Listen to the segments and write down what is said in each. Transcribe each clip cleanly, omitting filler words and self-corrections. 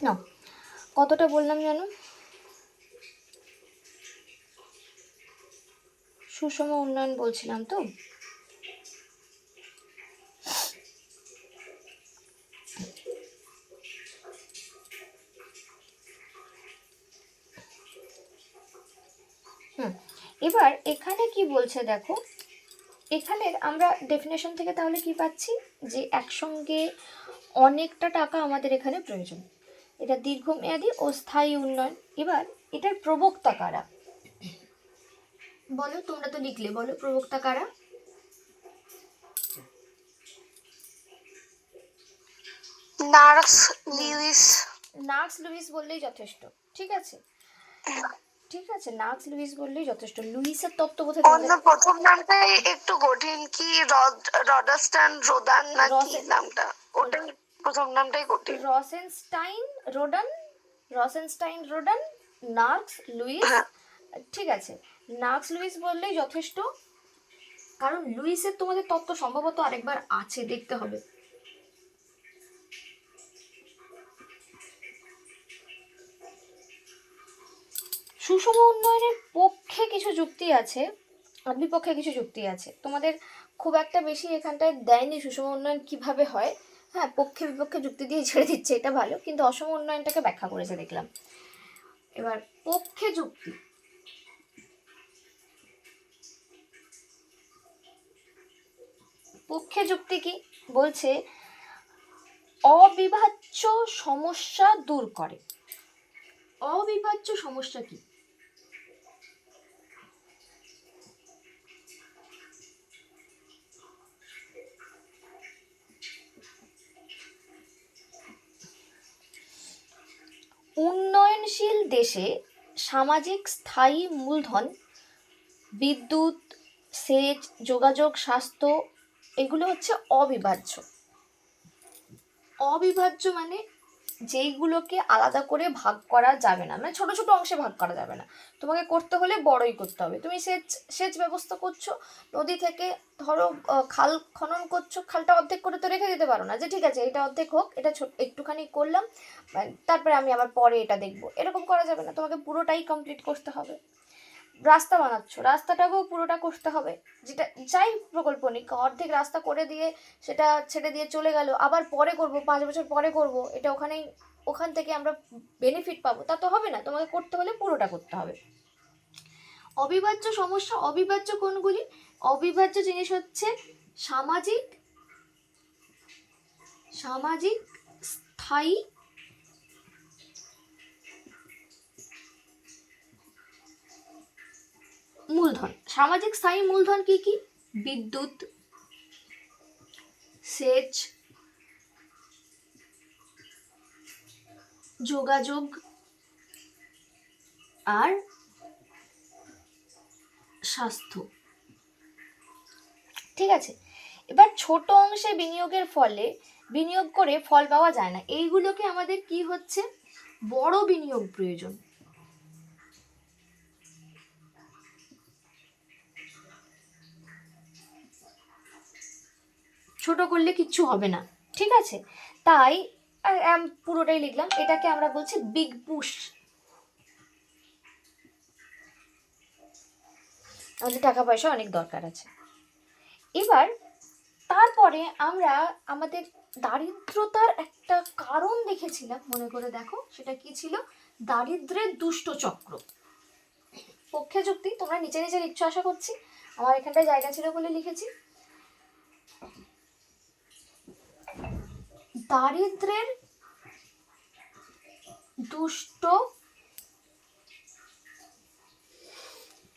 না, কতটা বললাম জানো? সুষম উন্নয়ন বলছিলাম তো। এবার এখানে কি বলছে দেখো, এখানে আমরা ডেফিনেশন থেকে তাহলে কি পাচ্ছি, যে একসঙ্গে অনেকটা টাকা আমাদের এখানে প্রয়োজন। এটা দীর্ঘমেয়াদী ও স্থায়ী উন্নয়ন। এবার এটার প্রবক্তা কারা বলো, তোমরা তো লিখলে, বলো প্রবক্তা কারা? Nurse Luis. নার্স লুইস বললেই যথেষ্ট। ঠিক আছে, ঠিক আছে, নার্স লুইস বললেই যথেষ্ট। লুইসের তত্ত্ব কোথায় অন্য প্রথম নামটাই একটু কঠিন, কি রডাস্টান রোদান না কি নামটা, ওটাই প্রথম নামটাই কঠিন। রসেনস্টাইন রোডান, রসেনস্টাইন রোডান, নার্স লুইস। ঠিক আছে, নার্স লুইস বললেই যথেষ্ট, কারণ লুইসের তোমাদের তত্ত্ব সম্ভবত আরেকবার আছে, দেখতে হবে। সুষম উন্নয়নের পক্ষে কিছু যুক্তি আছে আর বিপক্ষে কিছু যুক্তি আছে। তোমাদের খুব একটা বেশি এখানটায় দেয়নি সুষম উন্নয়ন কিভাবে হয়। হ্যাঁ, পক্ষে বিপক্ষে যুক্তি দিয়ে ছেড়ে দিচ্ছে, এটা ভালো, কিন্তু অসম উন্নয়নটাকে ব্যাখ্যা করেছে দেখলাম। এবার পক্ষে যুক্তি, পক্ষে যুক্তি কি বলছে? অবিভাজ্য সমস্যা দূর করে। অবিভাজ্য সমস্যা কি? উন্নয়নশীল দেশে সামাজিক স্থায়ী মূলধন, বিদ্যুৎ, সেচ, যোগাযোগ, স্বাস্থ্য, এগুলো হচ্ছে অবিভাজ্য। অবিভাজ্য মানে যেইগুলোকে আলাদা করে ভাগ করা যাবে না, মানে ছোট ছোট অংশে ভাগ করা যাবে না। তোমাকে করতে হলে বড়ই করতে হবে। তুমি সেচ সেচ ব্যবস্থা করছো, নদী থেকে ধরো খাল খনন করছো, খালটা অর্ধেক করে তো রেখে দিতে পারো না, যে ঠিক আছে এটা অর্ধেক হোক, এটা একটুখানি করলাম, তারপরে আমি আবার পরে এটা দেখবো, এরকম করা যাবে না, তোমাকে পুরোটাই কমপ্লিট করতে হবে। রাস্তা বানাচ্ছ, রাস্তাটাকেও পুরোটা করতে হবে। যেটা যাই প্রকল্প নিক, অর্ধেক রাস্তা করে দিয়ে সেটা ছেড়ে দিয়ে চলে গেল, আবার পরে করব, 5 বছর পরে করব, এটা ওখানেই, ওখান থেকে আমরা বেনিফিট পাবো, তা তো হবে না, তোমাকে করতে হলে পুরোটা করতে হবে। অবিভাজ্য সমস্যা, অবিভাজ্য কোনগুলি? অবিভাজ্য জিনিস হচ্ছে সামাজিক, সামাজিক স্থায়ী মূলধন। সামাজিক স্থায়ী মূলধন কি কি? বিদ্যুৎ, সেচ, যোগাযোগ আর স্বাস্থ্য। ঠিক আছে, এবার ছোট অংশে বিনিয়োগের ফলে, বিনিয়োগ করে ফল পাওয়া যায় না, এইগুলোকে আমাদের কি হচ্ছে, বড় বিনিয়োগ প্রয়োজন। ছোট করলে কিচ্ছু হবে না। ঠিক আছে, তাই পুরোটাই লিখলাম, এটাকে আমরা বলছি বিগ পুশ। আমাদের টাকা পয়সা অনেক দরকার আছে। এবার তারপরে আমরা আমাদের দারিদ্রতার একটা কারণ দেখেছিলাম, মনে করে দেখো সেটা কি ছিল? দারিদ্র্যের দুষ্ট চক্র। পক্ষে যুক্তি তোমরা নিচে নিচে লিখছো আশা করছি, আমার এখানটায় জায়গা ছিল বলে লিখেছি। দারিদ্র্যের দুষ্ট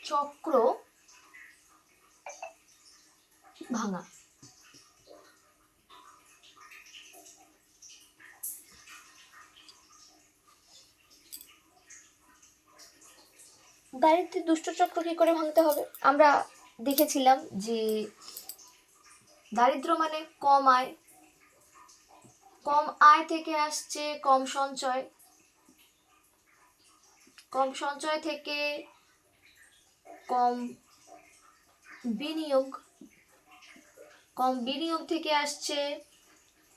চক্র ভাঙা। দারিদ্র্যের দুষ্ট চক্র কি করে ভাঙতে হবে? আমরা দেখেছিলাম যে দারিদ্র মানে কম আয়, কম আয় থেকে আসছে কম সঞ্চয়, কম সঞ্চয় থেকে কম বিনিয়োগ, কম বিনিয়োগ থেকে আসছে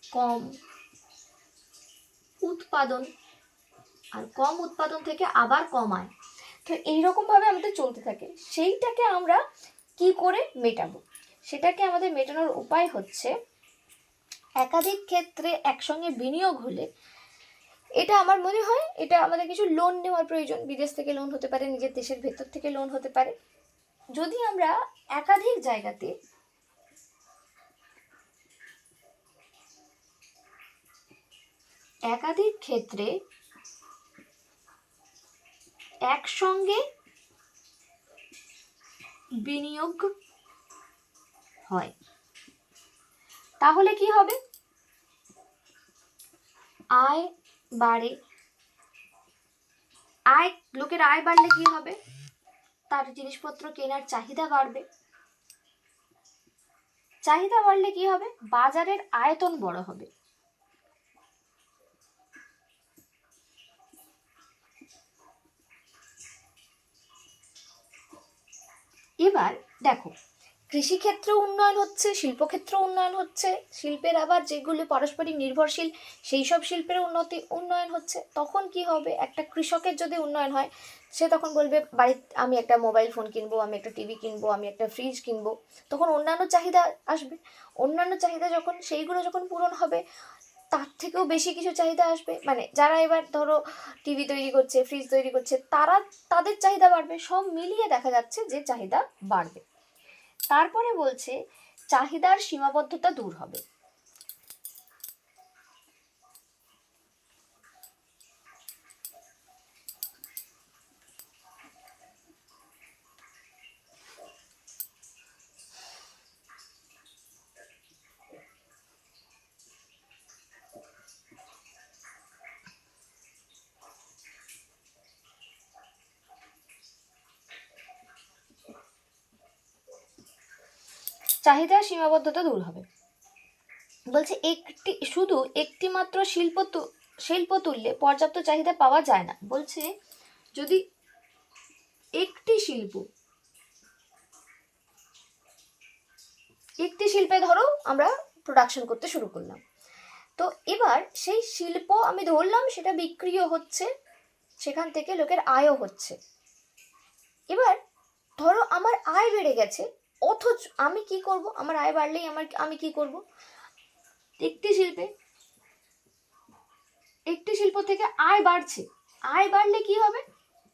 কম উৎপাদন, আর কম উৎপাদন থেকে আবার কম আয়। তো এইরকমভাবে আমাদের চলতে থাকে। সেইটাকে আমরা কি করে মেটাবো? সেটাকে আমাদের মেটানোর উপায় হচ্ছে একাধিক ক্ষেত্রে একসঙ্গে বিনিয়োগ হলে, এটা আমার মনে হয় এটা আমাদের কিছু লোন নেওয়ার প্রয়োজন। বিদেশ থেকে লোন হতে পারে, নিজের দেশের ভেতর থেকে লোন হতে পারে। যদি আমরা একাধিক জায়গাতে একাধিক ক্ষেত্রে একসঙ্গে বিনিয়োগ হয়, তাহলে কি হবে? আয় বাড়ে। লোকের আয় বাড়লে কি হবে? তার জিনিসপত্র কেনার চাহিদা বাড়বে। চাহিদা বাড়লে কি হবে? বাজারের আয়তন বড় হবে। এবার দেখো, কৃষিক্ষেত্রে উন্নয়ন হচ্ছে, শিল্পক্ষেত্র উন্নয়ন হচ্ছে, শিল্পের আবার যেগুলো পারস্পরিক নির্ভরশীল সেই সব শিল্পের উন্নয়ন হচ্ছে। তখন কি হবে? একটা কৃষকের যদি উন্নয়ন হয়, সে তখন বলবে বাড়িতে আমি একটা মোবাইল ফোন কিনবো, আমি একটা টিভি কিনবো, আমি একটা ফ্রিজ কিনবো। তখন অন্যান্য চাহিদা আসবে। অন্যান্য চাহিদা সেইগুলো যখন পূরণ হবে, তার থেকেও বেশি কিছু চাহিদা আসবে। মানে যারা এবার ধরো টিভি তৈরি করছে, ফ্রিজ তৈরি করছে, তাদের চাহিদা বাড়বে। সব মিলিয়ে দেখা যাচ্ছে যে চাহিদা বাড়বে। তারপরে বলছে চাহিদার সীমাবদ্ধতা দূর হবে। চাহিদার সীমাবদ্ধতা দূর হবে। বলছে একটি মাত্র শিল্প তুললে পর্যাপ্ত চাহিদা পাওয়া যায় না। বলছে যদি একটি শিল্পে ধরো আমরা প্রোডাকশন করতে শুরু করলাম, তো এবার সেই শিল্প আমি ধরলাম সেটা বিক্রিও হচ্ছে, সেখান থেকে লোকের আয়ও হচ্ছে। এবার ধরো আমার আয় বেড়ে গেছে, অথচ আমি কি করব? আমার আয় বাড়লেই আমি কি করব? একটি শিল্প থেকে আয় বাড়ছে। আয় বাড়লে কি হবে?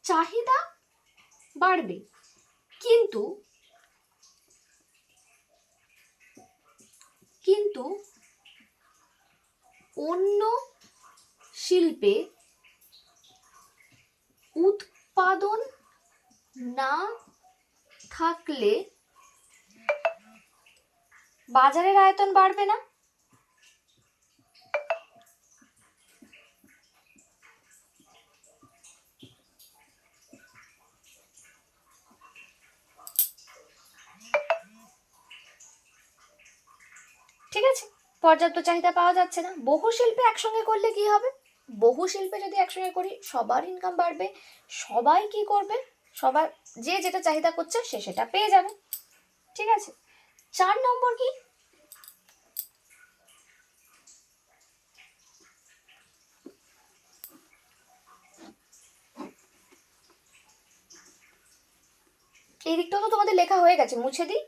চাহিদা বাড়বে। কিন্তু অন্য শিল্পে উৎপাদন না থাকলে বাজারের আয়তন বাড়বে না। ঠিক আছে, পর্যাপ্ত চাহিদা পাওয়া যাচ্ছে না। বহু শিল্পে একসঙ্গে করলে কি হবে? বহু শিল্পে যদি একসঙ্গে করি, সবার ইনকাম বাড়বে। সবাই কি করবে? সবার যে যেটা চাহিদা করছে সে সেটা পেয়ে যাবে। ঠিক আছে, 4 নম্বর কি? এই দিকটা তো তোমাদের লেখা হয়ে গেছে, মুছে দিই।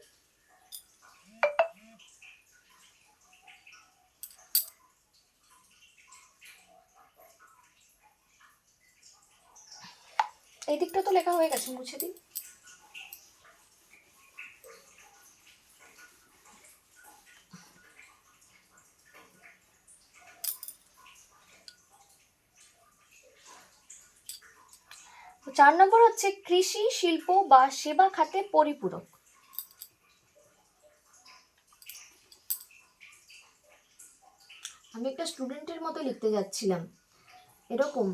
এই দিকটা তো লেখা হয়ে গেছে, মুছে দিই। তো 4 নম্বর হচ্ছে কৃষি, শিল্প বা সেবা খাতে পরিপূরক। আমি একটা স্টুডেন্টের মতো লিখতে যাচ্ছিলাম, এরকম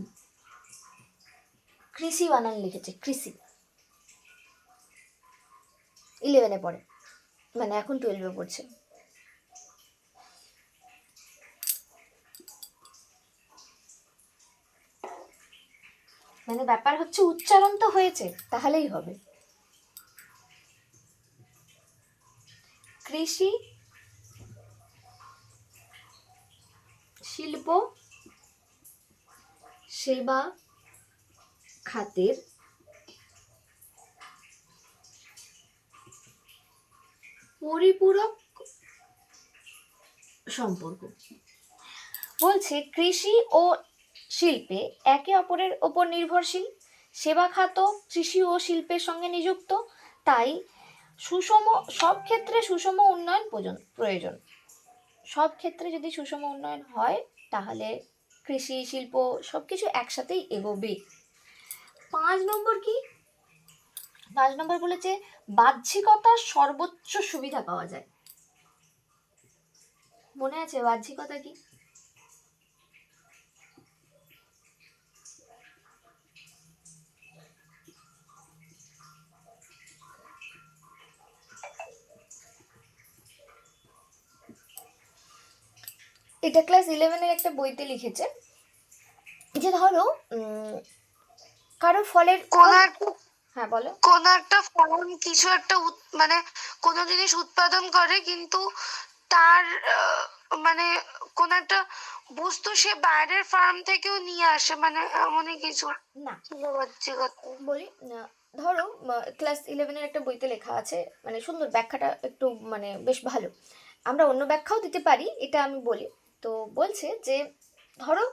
কৃষি বানান লিখেছে, কৃষি। 11-এ পড়ে, মানে এখন 12-এ পড়ছে। মানে ব্যাপার হচ্ছে উচ্চারণ তো হয়েছে, তাহলেই হবে। কৃষি, শিল্প, সেবা খাতের পরিপূরক সম্পর্ক। বলছে কৃষি ও শিল্পে একে অপরের ওপর নির্ভরশীল, সেবা খাত কৃষি ও শিল্পের সঙ্গে নিযুক্ত, তাই সুষম সব ক্ষেত্রে সুষম উন্নয়ন প্রয়োজন। সব ক্ষেত্রে যদি সুষম উন্নয়ন হয় তাহলে কৃষি শিল্প সব কিছু একসাথেই এগোবে। 5 নম্বর কি? 5 নম্বর বলেছে বাহ্যিকতার সর্বোচ্চ সুবিধা পাওয়া যায়। মনে আছে বাহ্যিকতা কি? এটা ক্লাস 11-এর একটা বইতে লিখেছে যে ধরো কারো ফলের কোন একটা হ্যাঁ বলো। কোন একটা ফলন কিছু একটা মানে কোনো জিনিস উৎপাদন করে, কিন্তু তার মানে কোন একটা বস্তু সে বাইরের ফার্ম থেকেও নিয়ে আসে, মানে এমনই কিছু না ছিল বাহ্যিকতা। বলি ধরো ক্লাস 11-এর একটা বইতে লেখা আছে, মানে সুন্দর ব্যাখ্যাটা একটু মানে বেশ ভালো, আমরা অন্য ব্যাখ্যাও দিতে পারি, এটা আমি বলি। তো বলছে যে ধরো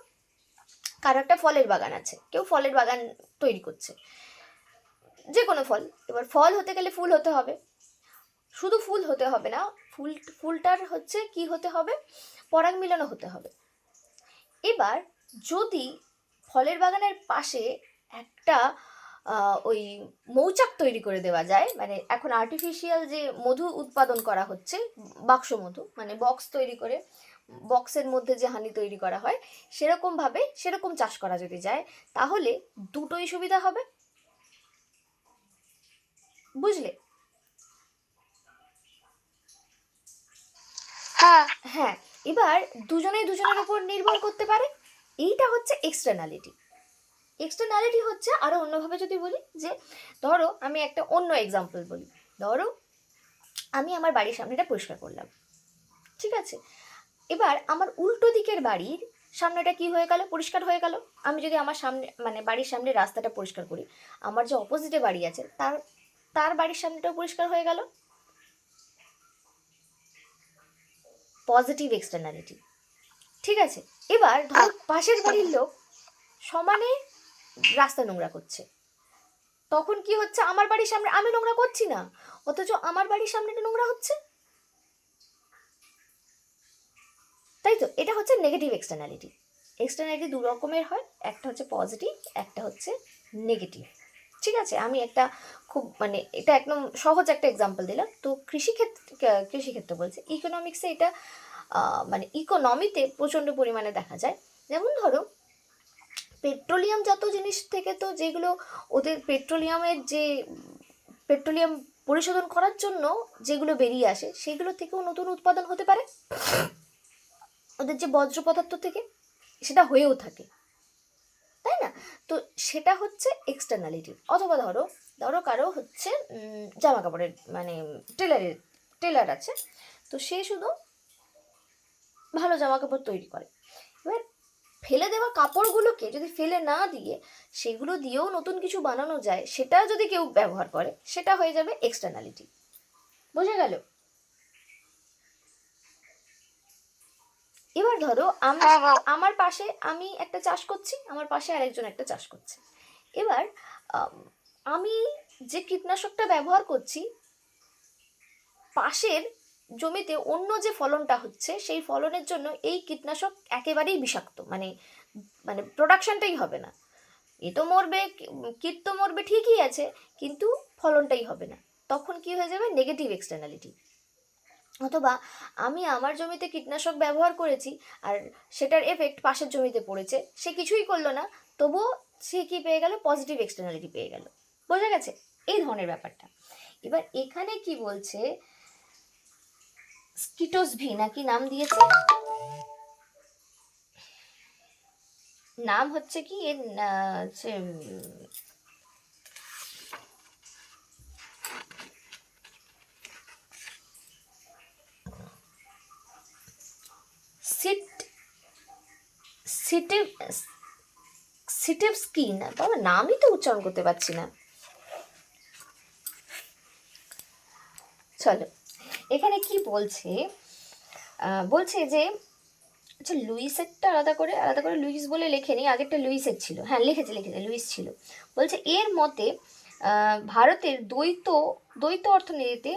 কারো একটা ফলের বাগান আছে, কেউ ফলের বাগান তৈরি করছে, যে কোনো ফল। এবার ফল হতে গেলে ফুল হতে হবে, শুধু ফুল হতে হবে না, ফুলটার হচ্ছে কি হতে হবে, পরাগ মিলনও হতে হবে। এবার যদি ফলের বাগানের পাশে একটা ওই মৌচাক তৈরি করে দেওয়া যায়, মানে এখন আর্টিফিশিয়াল যে মধু উৎপাদন করা হচ্ছে, বাক্স মধু, মানে বক্স তৈরি করে বক্সের মধ্যে যে হানি তৈরি করা হয়, সেরকমভাবে সেরকম চাষ করা যদি যায় তাহলে দুটোই সুবিধা হবে। বুঝলে? হ্যাঁ হ্যাঁ, এবার দুজনেই দুজনের উপর নির্ভর করতে পারে, এইটা হচ্ছে এক্সটার্নালিটি। এক্সটার্নালিটি হচ্ছে আরো অন্যভাবে যদি বলি, যে ধরো আমি একটা অন্য এক্সাম্পল বলি, ধরো আমি আমার বাড়ির সামনেটা পরিষ্কার করলাম, ঠিক আছে, এবার আমার উল্টো দিকের বাড়ির সামনেটা কি হয়ে গেল, পরিষ্কার হয়ে গেল। আমি যদি আমার সামনে মানে বাড়ির সামনে রাস্তাটা পরিষ্কার করি, আমার যে অপোজিটে বাড়ি আছে তার তার বাড়ির সামনেটাও পরিষ্কার হয়ে গেল। পজিটিভ এক্সটার্নালিটি, ঠিক আছে। এবার ধরো পাশের বাড়ির লোক সমানে রাস্তা নোংরা করছে, তখন কি হচ্ছে, আমার বাড়ির সামনে আমি নোংরা করছি না, অথচ আমার বাড়ির সামনেটা নোংরা হচ্ছে, তাই তো? এটা হচ্ছে নেগেটিভ এক্সটার্নালিটি। এক্সটার্নালিটি দু রকমের হয়, একটা হচ্ছে পজিটিভ, একটা হচ্ছে নেগেটিভ, ঠিক আছে। আমি একটা খুব মানে এটা একদম সহজ একটা এক্সাম্পল দিলাম। তো কৃষিক্ষেত্রে বলছে, ইকোনমিক্সে এটা মানে ইকোনমিতে প্রচণ্ড পরিমাণে দেখা যায়। যেমন ধরো পেট্রোলিয়াম জাত জিনিস থেকে, তো যেগুলো ওদের পেট্রোলিয়াম পরিশোধন করার জন্য যেগুলো বেরিয়ে আসে, সেগুলো থেকেও নতুন উৎপাদন হতে পারে, ওদের যে বজ্র পদার্থ থেকে সেটা হয়েও থাকে, তাই না? তো সেটা হচ্ছে এক্সটার্নালিটি। অথবা ধরো ধরো কারো হচ্ছে জামা কাপড়ের মানে টেলার আছে, তো সে শুধু ভালো জামা কাপড় তৈরি করে, এবার ফেলে দেওয়া কাপড়গুলোকে যদি ফেলে না দিয়ে সেগুলো দিয়েও নতুন কিছু বানানো যায়, সেটা যদি কেউ ব্যবহার করে, সেটা হয়ে যাবে এক্সটার্নালিটি। বোঝা গেল? এবার ধরো আমার পাশে আমি একটা চাষ করছি, আমার পাশে আরেকজন একটা চাষ করছে। এবার আমি যে কীটনাশকটা ব্যবহার করছি, পাশের জমিতে অন্য যে ফলনটা হচ্ছে সেই ফলনের জন্য এই কীটনাশক একেবারেই বিষাক্ত, মানে মানে প্রোডাকশনটাই হবে না। এ তো মরবে, কীট তো মরবে ঠিকই আছে, কিন্তু ফলনটাই হবে না। তখন কি হয়ে যাবে, নেগেটিভ এক্সটার্নালিটি। অথবা আমি আমার জমিতে কীটনাশক ব্যবহার করেছি আর সেটার এফেক্ট পাশের জমিতে পড়েছে, সে কিছুই করলো না, তবুও সে কি পেয়ে গেল, পজিটিভ এক্সটার্নালিটি পেয়ে গেল। বোঝা গেছে এই ধরনের ব্যাপারটা? এবার এখানে কি বলছে, স্কিটোস ভি নাকি নাম দিয়েছে, নাম হচ্ছে কি এর সিট সিটে সিটেভস্কি, না বাবা নামই তো উচ্চারণ করতে পারছি না। চলো, এখানে কি বলছে, বলছে যে আচ্ছা লুইসেরটা আলাদা করে লুইস বলে লেখেনি, আগেরটা লুইসের ছিল, হ্যাঁ লিখেছে লুইস ছিল। বলছে এর মতে ভারতের দ্বৈত অর্থনীতিতে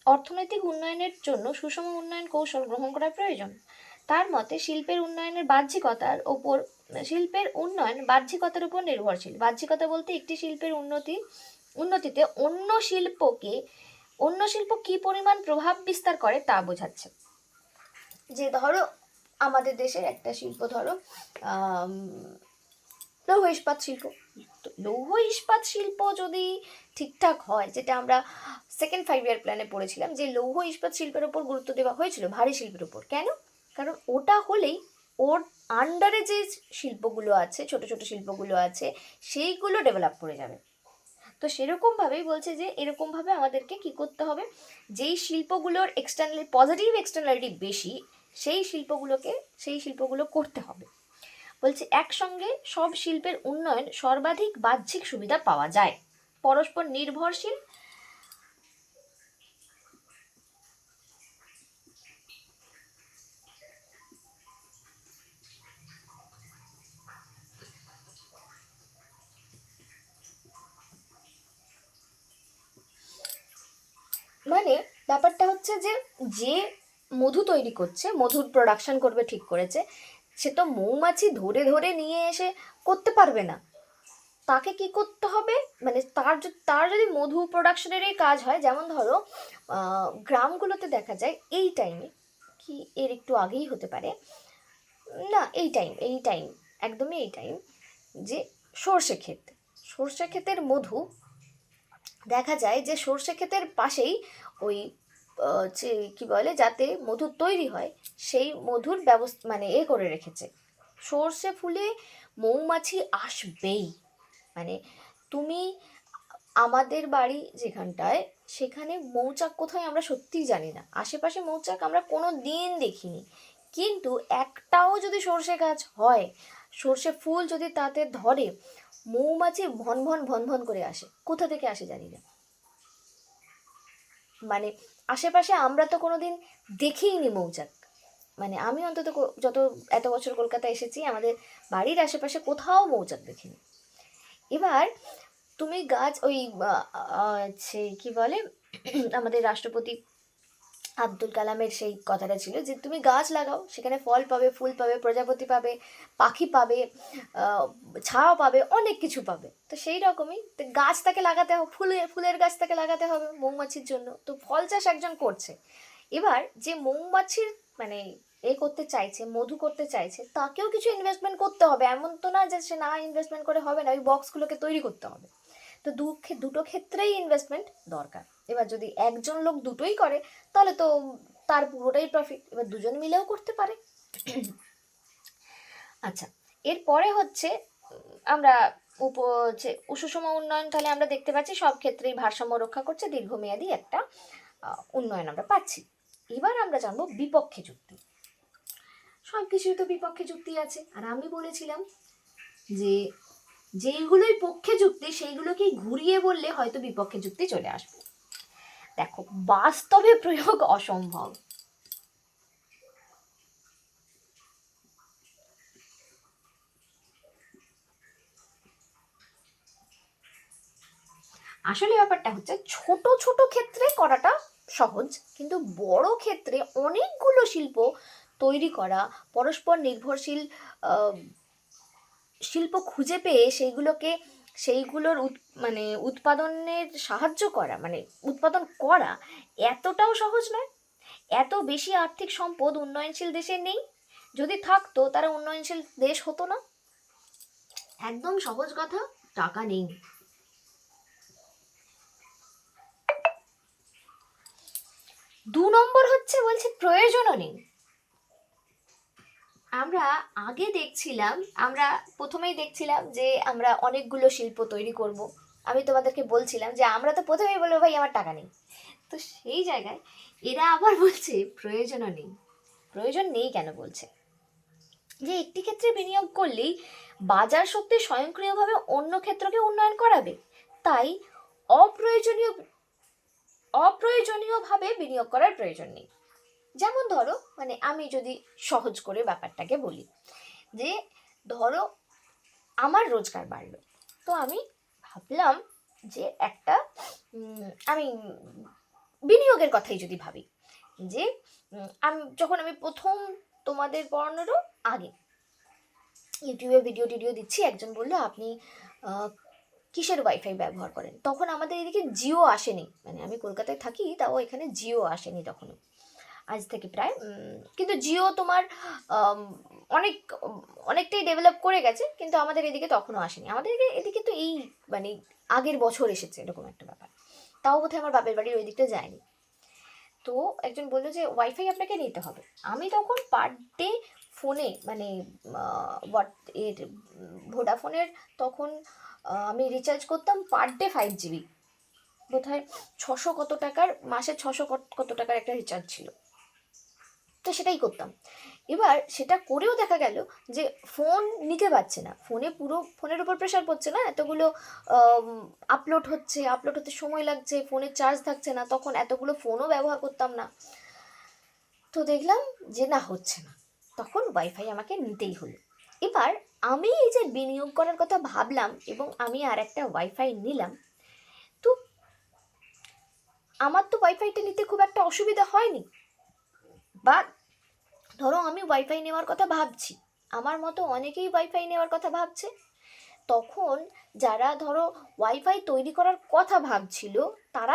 অর্থনৈতিক উন্নয়নের জন্য সুষম উন্নয়ন কৌশল গ্রহণ করা প্রয়োজন। তার মতে শিল্পের উন্নয়ন বাহ্যিকতার উপর নির্ভরশীল। বাহ্যিকতা বলতে একটি শিল্পের উন্নতিতে অন্য শিল্প কি পরিমাণ প্রভাব বিস্তার করে তা বোঝাচ্ছে। যে ধরো আমাদের দেশের একটা শিল্প, ধরো লৌহ ইস্পাত শিল্প, তো লৌহ ইস্পাত শিল্প যদি ঠিকঠাক হয়, যেটা আমরা সেকেন্ড 5 ইয়ার প্ল্যানে পড়েছিলাম যে লৌহ ইস্পাত শিল্পের ওপর গুরুত্ব দেওয়া হয়েছিল ভারী শিল্পের উপর, কেন? কারণ ওটা হলেই ওর আন্ডারে যে শিল্পগুলো আছে, ছোট ছোট শিল্পগুলো আছে, সেইগুলো ডেভেলপ করে যাবে। তো সেরকমভাবেই বলছে যে এরকমভাবে আমাদেরকে কি করতে হবে, যেই শিল্পগুলোর পজিটিভ এক্সটার্নালিটি বেশি, সেই শিল্পগুলো করতে হবে। বলছে একসঙ্গে সব শিল্পের উন্নয়ন সর্বাধিক বাহ্যিক সুবিধা পাওয়া যায়, পরস্পর নির্ভরশীল। মানে ব্যাপারটা হচ্ছে যে যে মধু তৈরি করছে, মধুর প্রোডাকশন করবে, ঠিক করেছে, সে তো মৌমাছি ধরে ধরে নিয়ে এসে করতে পারবে না। তাকে কি করতে হবে, মানে তার যদি মধু প্রোডাকশনেরই কাজ হয়, যেমন ধরো গ্রামগুলোতে দেখা যায় এই টাইমে, কি এর একটু আগেই হতে পারে, না এই টাইম একদমই এই টাইম, যে সর্ষে ক্ষেতের মধু, দেখা যায় যে সর্ষে ক্ষেতের পাশেই ওই যে কি বলে, যাতে মধু তৈরি হয় সেই মধুর ব্যবস্থা মানে করে রেখেছে। সর্ষে ফুলে মৌমাছি আসবেই। মানে তুমি আমাদের বাড়ি যেখানটায়, সেখানে মৌচাক কোথায় আমরা সত্যিই জানি না, আশেপাশে মৌচাক আমরা কোনো দিন দেখিনি, কিন্তু একটাও যদি সর্ষে গাছ হয়, সর্ষে ফুল যদি তাতে ধরে, মৌমাছি ভন ভন ভন ভন করে আসে, কোথা থেকে আসে জানি না। মানে আশেপাশে আমরা তো কোনোদিন দেখিনি মৌচাক, মানে আমি অন্তত এত বছর কলকাতা এসেছি, আমাদের বাড়ির আশেপাশে কোথাও মৌচাক দেখিনি। এবার তুমি গাছ ওই সেই কি বলে, আমাদের রাষ্ট্রপতি আব্দুল কালামের সেই কথাটা ছিল যে তুমি গাছ লাগাও, সেখানে ফল পাবে, ফুল পাবে, প্রজাপতি পাবে, পাখি পাবে, ছায়া পাবে, অনেক কিছু পাবে। তো সেই রকমই গাছ তাকে লাগাতে হবে, ফুলের গাছ তাকে লাগাতে হবে মৌমাছির জন্য। তো ফল চাষ একজন করছে, এবার যে মৌমাছির মানে করতে চাইছে, মধু করতে চাইছে, তাকেও কিছু ইনভেস্টমেন্ট করতে হবে, এমন তো না যে সে না ইনভেস্টমেন্ট করে হবে না, ওই বক্সগুলোকে তৈরি করতে হবে। তো দুটো ক্ষেত্রেই ইনভেস্টমেন্ট দরকার। এবার যদি একজন লোক দুটোই করে, তাহলে তো তার পুরোটাই প্রফিট, এবার দুজন মিলেও করতে পারে। আচ্ছা, এরপরে হচ্ছে আমরা সুষম উন্নয়ন, তাহলে আমরা দেখতে পাচ্ছি সব ক্ষেত্রেই ভারসাম্য রক্ষা করছে, দীর্ঘমেয়াদী একটা উন্নয়ন আমরা পাচ্ছি। এবার আমরা জানবো বিপক্ষে যুক্তি। সব কিছুই তো বিপক্ষে যুক্তি আছে, আর আমি বলেছিলাম যে যেইগুলোই পক্ষে যুক্তি সেইগুলোকে ঘুরিয়ে বললে হয়তো বিপক্ষে যুক্তি চলে আসবে। দেখো, বাস্তবে প্রয়োগ অসম্ভব। আসলে ব্যাপারটা হচ্ছে ছোট ছোট ক্ষেত্রে করাটা সহজ, কিন্তু বড় ক্ষেত্রে অনেকগুলো শিল্প তৈরি করা, পরস্পর নির্ভরশীল শিল্প খুঁজে পেয়ে সেইগুলোর মানে উৎপাদনের সাহায্য করা, মানে উৎপাদন করা এতটাও সহজ নয়। এত বেশি আর্থিক সম্পদ উন্নয়নশীল দেশে নেই, যদি থাকতো তারা উন্নয়নশীল দেশ হতো না। একদম সহজ কথা, টাকা নেই। 2 নম্বর হচ্ছে বলছে প্রয়োজনও নেই। আমরা প্রথমেই দেখছিলাম যে আমরা অনেকগুলো শিল্প তৈরি করব, আমি তোমাদেরকে বলছিলাম যে আমরা তো প্রথমেই বলবো ভাই আমার টাকা নেই, তো সেই জায়গায় এরা আবার বলছে প্রয়োজনও নেই। প্রয়োজন নেই কেন বলছে? যে একটি ক্ষেত্রে বিনিয়োগ করলেই বাজার শক্তি স্বয়ংক্রিয়ভাবে অন্য ক্ষেত্রকে উন্নয়ন করাবে, তাই অপ্রয়োজনীয়ভাবে বিনিয়োগ করার প্রয়োজন নেই। যেমন ধরো, মানে আমি যদি সহজ করে ব্যাপারটাকে বলি, যে ধরো আমার রোজগার বাড়লো, তো আমি ভাবলাম যে একটা আমি বিনিয়োগের কথাই যদি ভাবি, যে আমি প্রথম তোমাদের পড়ানোরও আগে ইউটিউবে ভিডিও টিডিও দিচ্ছি, একজন বললো আপনি কিসের ওয়াইফাই ব্যবহার করেন। তখন আমাদের এদিকে জিও আসেনি, মানে আমি কলকাতায় থাকি, তাও এখানে জিও আসেনি তখনও, আজ থেকে প্রায় কিন্তু জিও তোমার অনেক অনেকটাই ডেভেলপ করে গেছে, কিন্তু আমাদের এদিকে তখনও আসেনি। আমাদের এদিকে তো এই মানে আগের বছর এসেছে এরকম একটা ব্যাপার, তাও বোধহয় আমার বাপের বাড়ির ওই দিকটা যায়নি। তো একজন বললো যে ওয়াইফাই আপনাকে নিতে হবে। আমি তখন পার ডে ফোনে মানে ভোডাফোনের তখন আমি রিচার্জ করতাম পার ডে 5 GB, বোধহয় 600 কত টাকার, মাসে 600 কত টাকার একটা রিচার্জ ছিল, তো সেটাই করতাম। এবার সেটা করেও দেখা গেল যে ফোন নিতে পারছে না, ফোনের উপর প্রেশার পড়ছে না, এতগুলো আপলোড হতে সময় লাগছে, ফোনের চার্জ থাকছে না, তখন এতগুলো ফোনও ব্যবহার করতাম না। তো দেখলাম যে না, হচ্ছে না, তখন ওয়াইফাই আমাকে নিতেই হলো। এবার আমি এই যে বিনিয়োগ করার কথা ভাবলাম এবং আমি আর একটা ওয়াইফাই নিলাম, তো আমার তো ওয়াইফাইটা নিতে খুব একটা অসুবিধা হয়নি। বা ধরো আমি ওয়াইফাই নেওয়ার কথা ভাবছি, আমার মতো অনেকেই ওয়াইফাই নেওয়ার কথা ভাবছে, তখন যারা ধরো ওয়াইফাই তৈরি করার কথা ভাবছিল তারা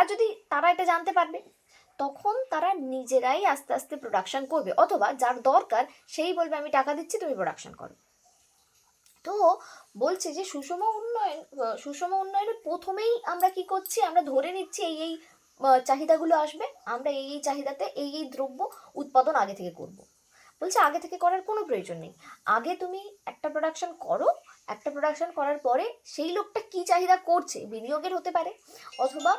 এটা জানতে পারবে, তখন তারা নিজেরাই আস্তে আস্তে প্রোডাকশন করবে, অথবা যার দরকার সেই বলবে আমি টাকা দিচ্ছি তুমি প্রোডাকশন করো। তো বলছে যে সুষম উন্নয়নের প্রথমেই আমরা কি করছি, আমরা ধরে নিচ্ছি এই চাহিদাগুলো আসবে, আমরা এই চাহিদাতে এই দ্রব্য উৎপাদন আগে থেকে করব। বলছে আগে থেকে করার কোনো প্রয়োজন নেই, আগে তুমি একটা প্রোডাকশন করো, একটা প্রোডাকশন করার পরে সেই লোকটা কি চাহিদা করছে, বিনিয়োগের হতে পারে, অথবা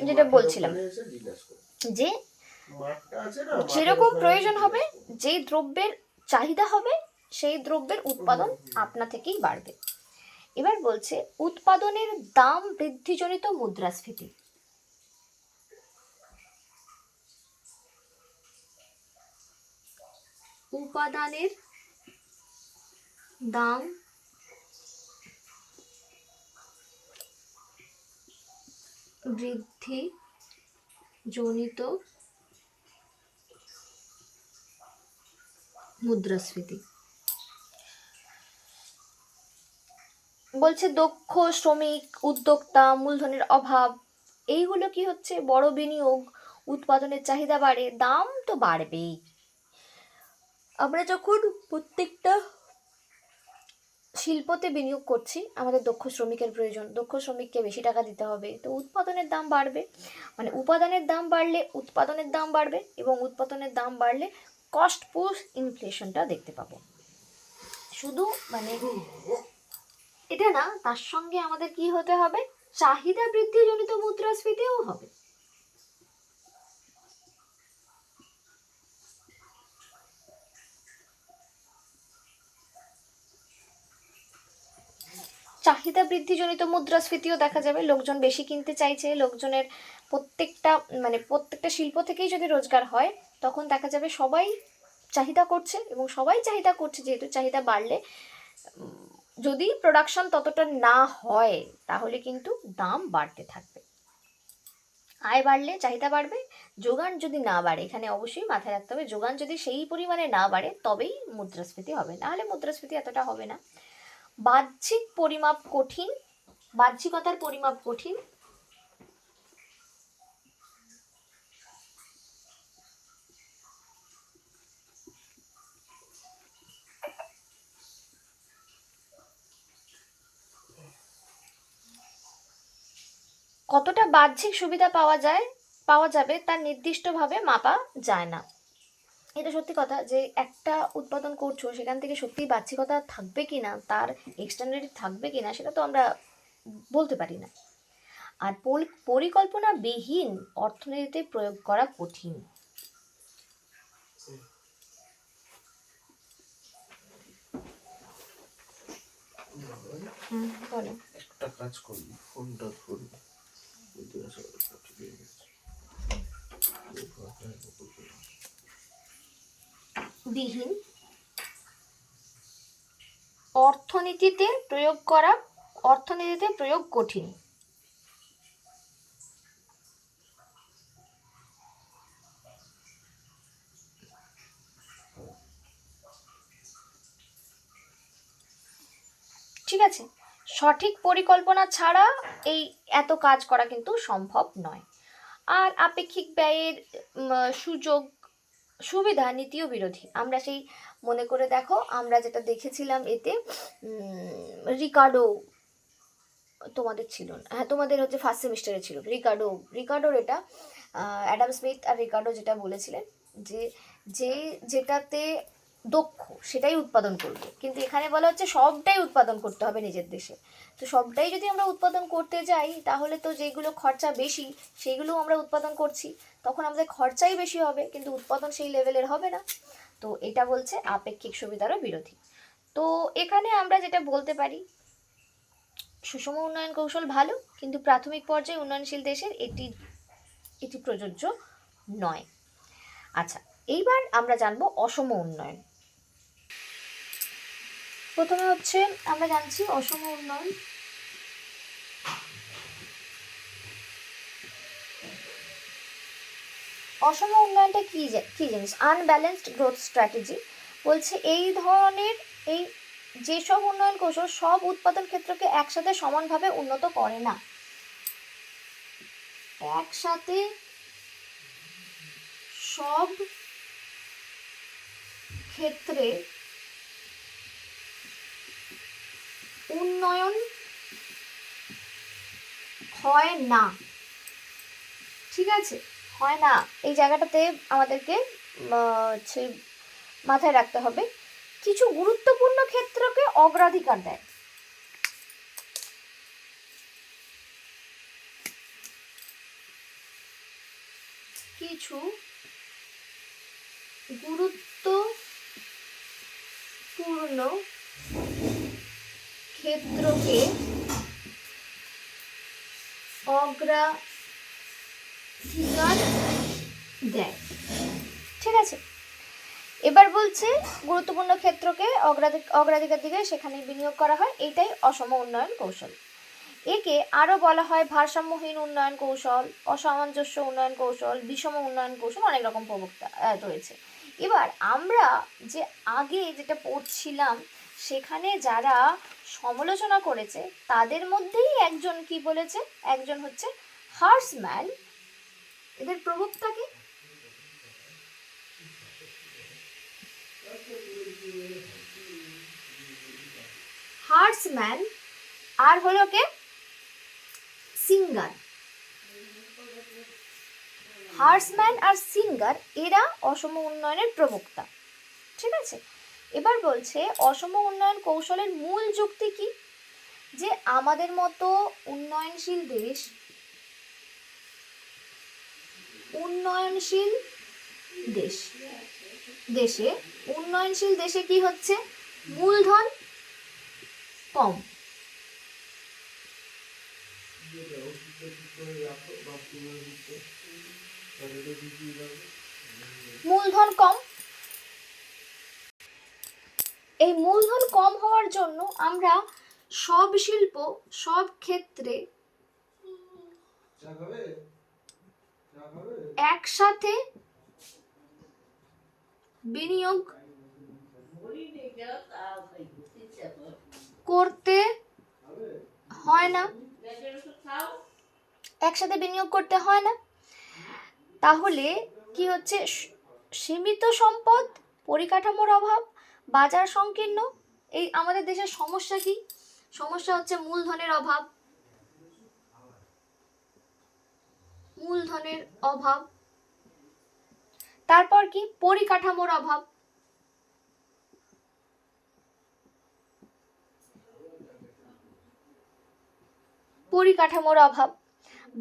যেটা বলছিলাম যে যেরকম প্রয়োজন হবে, যেই দ্রব্যের চাহিদা হবে সেই দ্রব্যের উৎপাদন আপনা থেকেই বাড়বে। এবার বলছে উৎপাদনের দাম বৃদ্ধিজনিত মুদ্রাস্ফীতি। উপাদানের দাম বৃদ্ধি জনিত মুদ্রাস্ফীতি। বলছে দক্ষ শ্রমিক, উদ্যোক্তা, মূলধনের অভাব, এইগুলো কি হচ্ছে, বড় বিনিয়োগ, উৎপাদনের চাহিদা বাড়ে, দাম তো বাড়বেই। আমরা যখন প্রত্যেকটা শিল্পতে বিনিয়োগ করছি, আমাদের দক্ষ শ্রমিকের প্রয়োজন, দক্ষ শ্রমিককে বেশি টাকা দিতে হবে, তো উৎপাদনের দাম বাড়বে, মানে উপাদানের দাম বাড়লে উৎপাদনের দাম বাড়বে, এবং উৎপাদনের দাম বাড়লে কস্ট পুশ ইনফ্লেশনটা দেখতে পাবো। শুধু মানে এটা না, তার সঙ্গে আমাদের কি হতে হবে, চাহিদা বৃদ্ধিজনিত মুদ্রাস্ফীতিও হবে। চাহিদা বৃদ্ধিজনিত মুদ্রাস্ফীতিও দেখা যাবে, লোকজন বেশি কিনতে চাইছে, লোকজনের প্রত্যেকটা শিল্প থেকেই যদি রোজগার হয়, তখন দেখা যাবে সবাই চাহিদা করছে, এবং সবাই চাহিদা করছে যেহেতু, চাহিদা বাড়লে যদি প্রোডাকশন ততটা না হয় তাহলে কিন্তু দাম বাড়তে থাকবে। আয় বাড়লে চাহিদা বাড়বে, যোগান যদি না বাড়ে, এখানে অবশ্যই মাথায় রাখতে হবে যোগান যদি সেই পরিমাণে না বাড়ে তবেই মুদ্রাস্ফীতি হবে, নাহলে মুদ্রাস্ফীতি এতটা হবে না। বাহ্যিকতার পরিমাপ কঠিন। কতটা বাহ্যিক সুবিধা পাওয়া যাবে তা নির্দিষ্টভাবে মাপা যায় না। এটা সত্যি কথা যে একটা উৎপাদন করছো, সেখান থেকে সত্যিই বাহ্যিকতা থাকবে কিনা, তার এক্সটার্নালিটি থাকবে কিনা, সেটা তো আমরা বলতে পারি না। আর পরিকল্পনাবিহীন অর্থনীতিতে প্রয়োগ করা কঠিন। বলো। একটা কাজ করবি, ফোনটা ধরবি, বিদ্যাসাগর ঠিক হয়ে গেছে। বিহীন অর্থনীতিতে প্রয়োগ কঠিন। ঠিক আছে, সঠিক পরিকল্পনা ছাড়া এই এত কাজ করা কিন্তু সম্ভব নয়। আর আপেক্ষিক ব্যয়ের সুযোগ সুবিধা নীতিও বিরোধী। আমরা সেই মনে করে দেখো, আমরা যেটা দেখেছিলাম এতে রিকার্ডো, তোমাদের ছিল না, হ্যাঁ তোমাদের হচ্ছে ফার্স্ট সেমিস্টারে ছিল রিকার্ডোর এটা অ্যাডাম স্মিথ আর রিকার্ডো যেটা বলেছিলেন যে যে যেটাতে দক্ষ সেটাই উৎপাদন করবে, কিন্তু এখানে বলা হচ্ছে সবটাই উৎপাদন করতে হবে নিজের দেশে। তো সবটাই যদি আমরা উৎপাদন করতে যাই তাহলে তো যেগুলো খরচা বেশি সেগুলো আমরা উৎপাদন করছি, তখন আমাদের খরচাই বেশি হবে কিন্তু উৎপাদন সেই লেভেলের হবে না। তো এটা বলছে আপেক্ষিক সুবিধারও বিরোধী। তো এখানে আমরা যেটা বলতে পারি, সুষম উন্নয়ন কৌশল ভালো, কিন্তু প্রাথমিক পর্যায়ে উন্নয়নশীল দেশের এটি প্রযোজ্য নয়। আচ্ছা, এইবার আমরা জানবো অসম উন্নয়ন। প্রথমে হচ্ছে আমরা জানছি অসম উন্নয়ন। অসম উন্নয়নটা কি জিনিস? আনব্যালেন্সড গ্রোথ স্ট্র্যাটেজি বলছে এই ধরনের যেসব উন্নয়ন কৌশল সব উৎপাদন ক্ষেত্রকে একসাথে সমানভাবে উন্নত করে না। একসাথে সব ক্ষেত্রে উন্নয়ন হয় না। ঠিক আছে, হয় না, এই জায়গাটাতে আমাদেরকে মাথায় রাখতে হবে। কিছু গুরুত্বপূর্ণ ক্ষেত্রকে অগ্রাধিকার দেয়। কিছু গুরুত্বপূর্ণ ক্ষেত্রকে অগ্রাধিকার দেয়। ঠিক আছে, এবার বলছে গুরুত্বপূর্ণ ক্ষেত্রকে অগ্রাধিকার দিকে সেখানে বিনিয়োগ করা হয়, এইটাই অসম উন্নয়ন কৌশল। একে আরও বলা হয় ভারসাম্যহীন উন্নয়ন কৌশল, অসামঞ্জস্য উন্নয়ন কৌশল, বিষম উন্নয়ন কৌশল, অনেক রকম প্রবক্তা রয়েছে। এবার আমরা যে আগে যেটা পড়ছিলাম সেখানে যারা সমালোচনা করেছে তাদের মধ্যেই একজন কি বলেছে, একজন হচ্ছে হার্সম্যান। এদের প্রবক্তাকে হার্সম্যান আর হলো কে সিঙ্গার। হার্সম্যান আর সিঙ্গার এরা অসম উন্নয়নের প্রবক্তা। ঠিক আছে, এবার বলছে অসম উন্নয়ন কৌশলের মূল যুক্তি কি, যে আমাদের মতো উন্নয়নশীল দেশে কি হচ্ছে, মূলধন কম। মূলধন কম, এই মূলধন কম হওয়ার জন্য আমরা সব শিল্প সব ক্ষেত্রে একসাথে বিনিয়োগ করতে হয় না, তাহলে কি হচ্ছে, সীমিত সম্পদ, পরিকাঠামোর অভাব, বাজার সংকীর্ণ। এই আমাদের দেশের সমস্যা কি? সমস্যা হচ্ছে মূলধনের অভাব। তারপর কি, পরিকাঠামোর অভাব।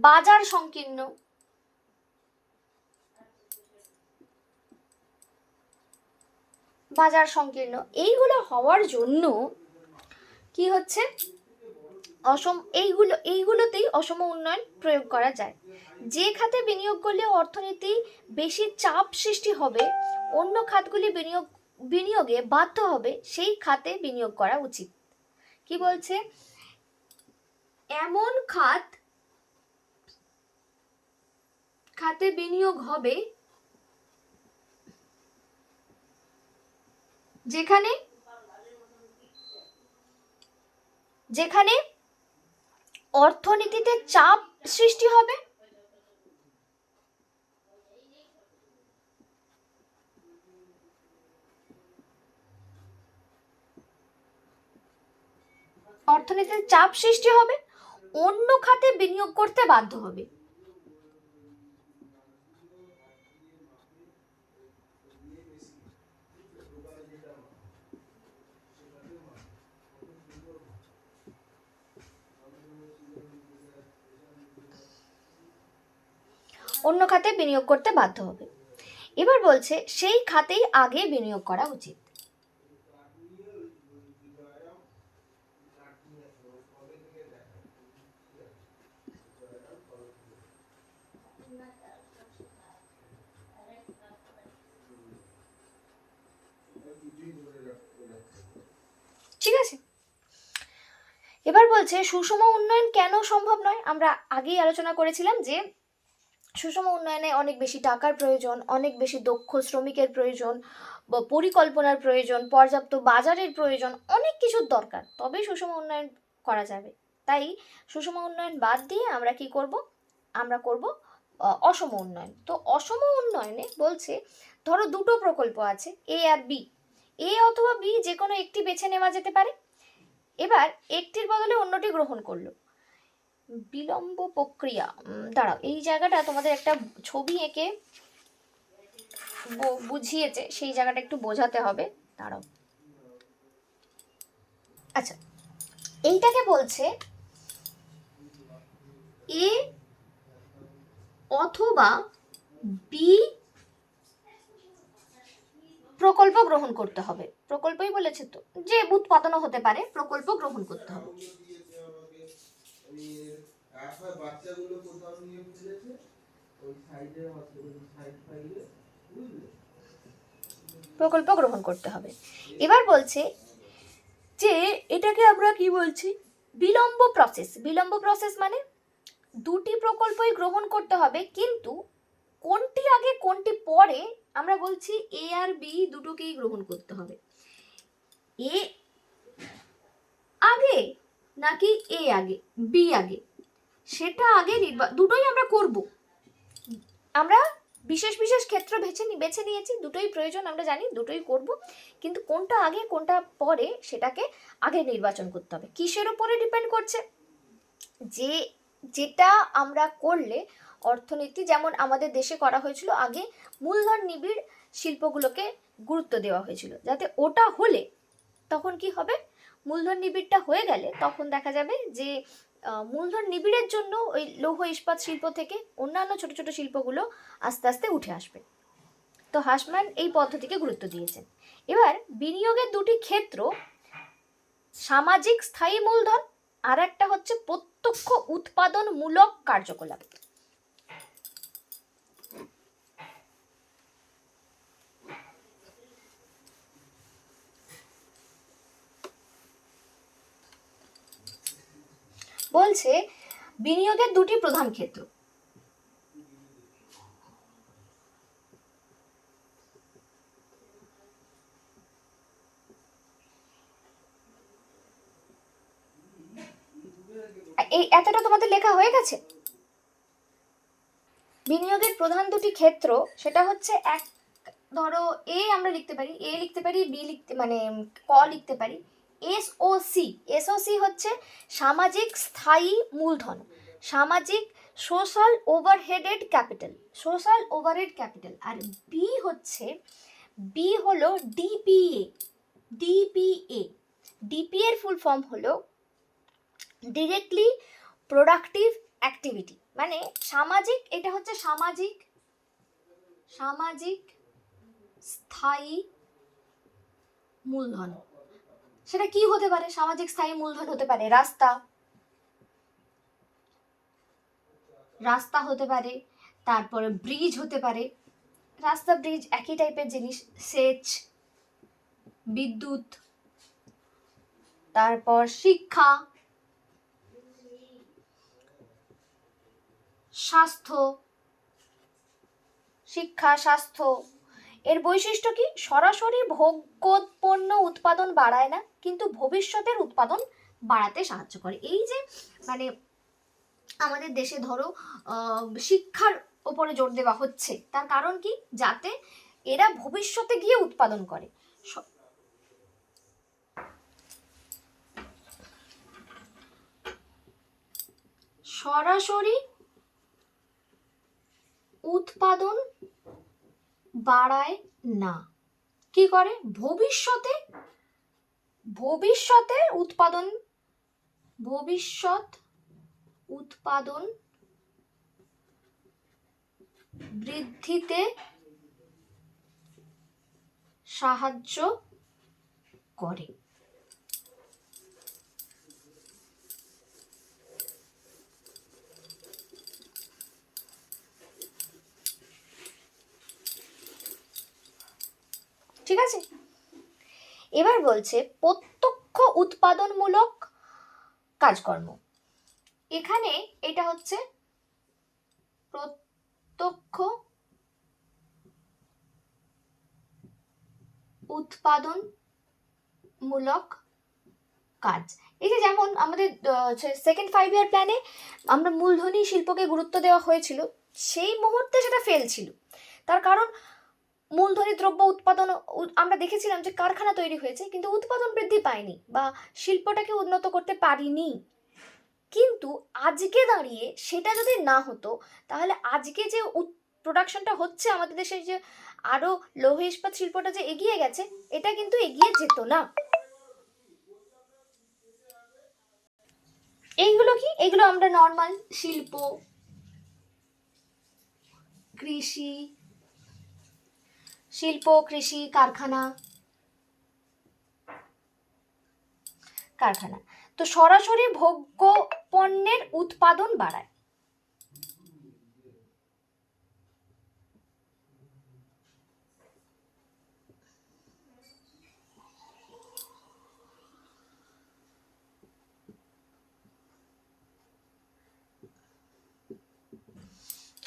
বাজার সংকীর্ণ। এইগুলো হওয়ার জন্য কি হচ্ছে, এইগুলোতেই অসম উন্নয়ন প্রয়োগ করা যায়। যে খাতে বিনিয়োগ করলে অর্থনীতি বেশি চাপ সৃষ্টি হবে, অন্য খাতগুলি বিনিয়োগে বাধ্য হবে, সেই খাতে বিনিয়োগ করা উচিত। কি বলছে, এমন খাতে বিনিয়োগ হবে যেখানে অর্থনীতিতে চাপ সৃষ্টি হবে, অন্য খাতে বিনিয়োগ করতে বাধ্য হবে। অন্য খাতে বিনিয়োগ করতে বাধ্য হবে। এবার বলছে সেই খাতেই আগে বিনিয়োগ করা উচিত। ঠিক আছে, এবার বলছে সুষম উন্নয়ন কেন সম্ভব নয়। আমরা আগেই আলোচনা করেছিলাম যে সুষম উন্নয়নে অনেক বেশি টাকার প্রয়োজন, অনেক বেশি দক্ষ শ্রমিকের প্রয়োজন, পরিকল্পনার প্রয়োজন, পর্যাপ্ত বাজারের প্রয়োজন, অনেক কিছুর দরকার, তবেই সুষম উন্নয়ন করা যাবে। তাই সুষম উন্নয়ন বাদ দিয়ে আমরা কি করব, আমরা করব অসম উন্নয়ন। তো অসম উন্নয়নে বলছে ধরো দুটো প্রকল্প আছে, এ আর বি, এ অথবা বি যে কোনো একটি বেছে নেওয়া যেতে পারে। এবার একটির বদলে অন্যটি গ্রহণ করলো, বিলম্ব প্রক্রিয়া। দাঁড়াও, এই জায়গাটা তোমাদের একটা ছবি এঁকে বুঝিয়েছে, সেই জায়গাটা একটু বোঝাতে হবে, দাঁড়াও। আচ্ছা, এইটাকে বলছে এ অথবা বি প্রকল্প গ্রহণ করতে হবে। প্রকল্পই বলেছে তো, যে উৎপাদনও হতে পারে, প্রকল্প গ্রহণ করতে হবে। প্রকল্প গ্রহণ করতে হবে। এবার বলছে যে এটাকে আমরা কি বলছি, বিলম্ব প্রসেস মানে দুটি প্রকল্পই গ্রহণ করতে হবে, কিন্তু কোনটি আগে কোনটি পরে আমরা বলছি এ আর বি দুটোকেই গ্রহণ করতে হবে। এ আগে নাকি এ আগে বি আগে, সেটা আগে দুটোই আমরা করব। আমরা বিশেষ ক্ষেত্র বেছে নিয়েছি, দুটোই প্রয়োজন, আমরা জানি দুটোই করব, কিন্তু কোনটা আগে কোনটা পরে সেটাকে আগে নির্বাচন করতে হবে। কিসের উপরে ডিপেন্ড করছে, যেটা আমরা করলে অর্থনীতি, যেমন আমাদের দেশে করা হয়েছিল আগে মূলধন নিবিড় শিল্পগুলোকে গুরুত্ব দেওয়া হয়েছিল, যাতে ওটা হলে তখন কি হবে, মূলধন নিবিড়টা হয়ে গেলে তখন দেখা যাবে যে মূলধন নিবিড়ের জন্য ওই লৌহ ইস্পাত শিল্প থেকে অন্যান্য ছোট ছোট শিল্পগুলো আস্তে আস্তে উঠে আসবে। তো হাসম্যান এই পদ্ধতিকে গুরুত্ব দিয়েছেন। এবার বিনিয়োগের দুটি ক্ষেত্র, সামাজিক স্থায়ী মূলধন আর একটা হচ্ছে প্রত্যক্ষ উৎপাদনমূলক কার্যকলাপ। বলছে বিনিয়োগের দুটি প্রধান ক্ষেত্র, এই এতটা তোমাদের লেখা হয়ে গেছে। বিনিয়োগের প্রধান দুটি ক্ষেত্র, সেটা হচ্ছে এক, ধরো এ আমরা লিখতে পারি, এ লিখতে পারি, বি লিখতে মানে ক লিখতে পারি, এসওসি হচ্ছে সামাজিক স্থায়ী মূলধন, সামাজিক সোশ্যাল ওভারহেড ক্যাপিটাল। আর বি হলো ডিপিএ এর ফুল ফর্ম হলো ডিরেক্টলি প্রোডাক্টিভ অ্যাক্টিভিটি, মানে সামাজিক, এটা হচ্ছে সামাজিক স্থায়ী মূলধন, সেটা কি হতে পারে? সামাজিক স্থায়ী মূলধন হতে পারে রাস্তা, রাস্তা হতে পারে, তারপরে ব্রিজ হতে পারে, রাস্তা ব্রিজ একই টাইপের জিনিস, সেচ, বিদ্যুৎ, তারপর শিক্ষা, স্বাস্থ্য, শিক্ষা স্বাস্থ্য। এর বৈশিষ্ট্য কি? সরাসরি ভোগ্যোৎপন্ন উৎপাদন বাড়ায় না, কিন্তু ভবিষ্যতের উৎপাদন বাড়াতে সাহায্য করে। এই যে মানে আমাদের দেশে ধরো শিক্ষার ওপরে জোর দেওয়া হচ্ছে, তার কারণ কি? যাতে এরা ভবিষ্যতে গিয়ে উৎপাদন করে। সরাসরি উৎপাদন বাড়ায় না, কি করে? ভবিষ্যতে ভবিষ্যৎ উৎপাদন বৃদ্ধিতে সাহায্য করে। ঠিক আছে, এবার বলছে প্রত্যক্ষ উৎপাদনমূলক কাজকর্ম। এখানে এটা হচ্ছে প্রত্যক্ষ উৎপাদনমূলক কাজ। এই যে যেমন আমাদের সেকেন্ড 5 ইয়ার প্ল্যানে আমরা মূলধনী শিল্পকে গুরুত্ব দেওয়া হয়েছিল, সেই মুহূর্তে সেটা ফেল ছিল। তার কারণ মূলধনী দ্রব্য উৎপাদন আমরা দেখেছিলাম যে কারখানা তৈরি হয়েছে, কিন্তু উৎপাদন বৃদ্ধি পায়নি বা শিল্পটাকে উন্নত করতে পারিনি। কিন্তু আজকে দাঁড়িয়ে সেটা যদি না হতো, তাহলে আজকে যে প্রোডাকশনটা হচ্ছে আমাদের দেশে, যে আরো লৌহ ইস্পাত শিল্পটা যে এগিয়ে গেছে, এটা কিন্তু এগিয়ে যেত না। এইগুলো কি? এগুলো আমরা নর্মাল শিল্প, কৃষি, কারখানা। তো সরাসরি ভোগ্য পণ্যের উৎপাদন বাড়ায়।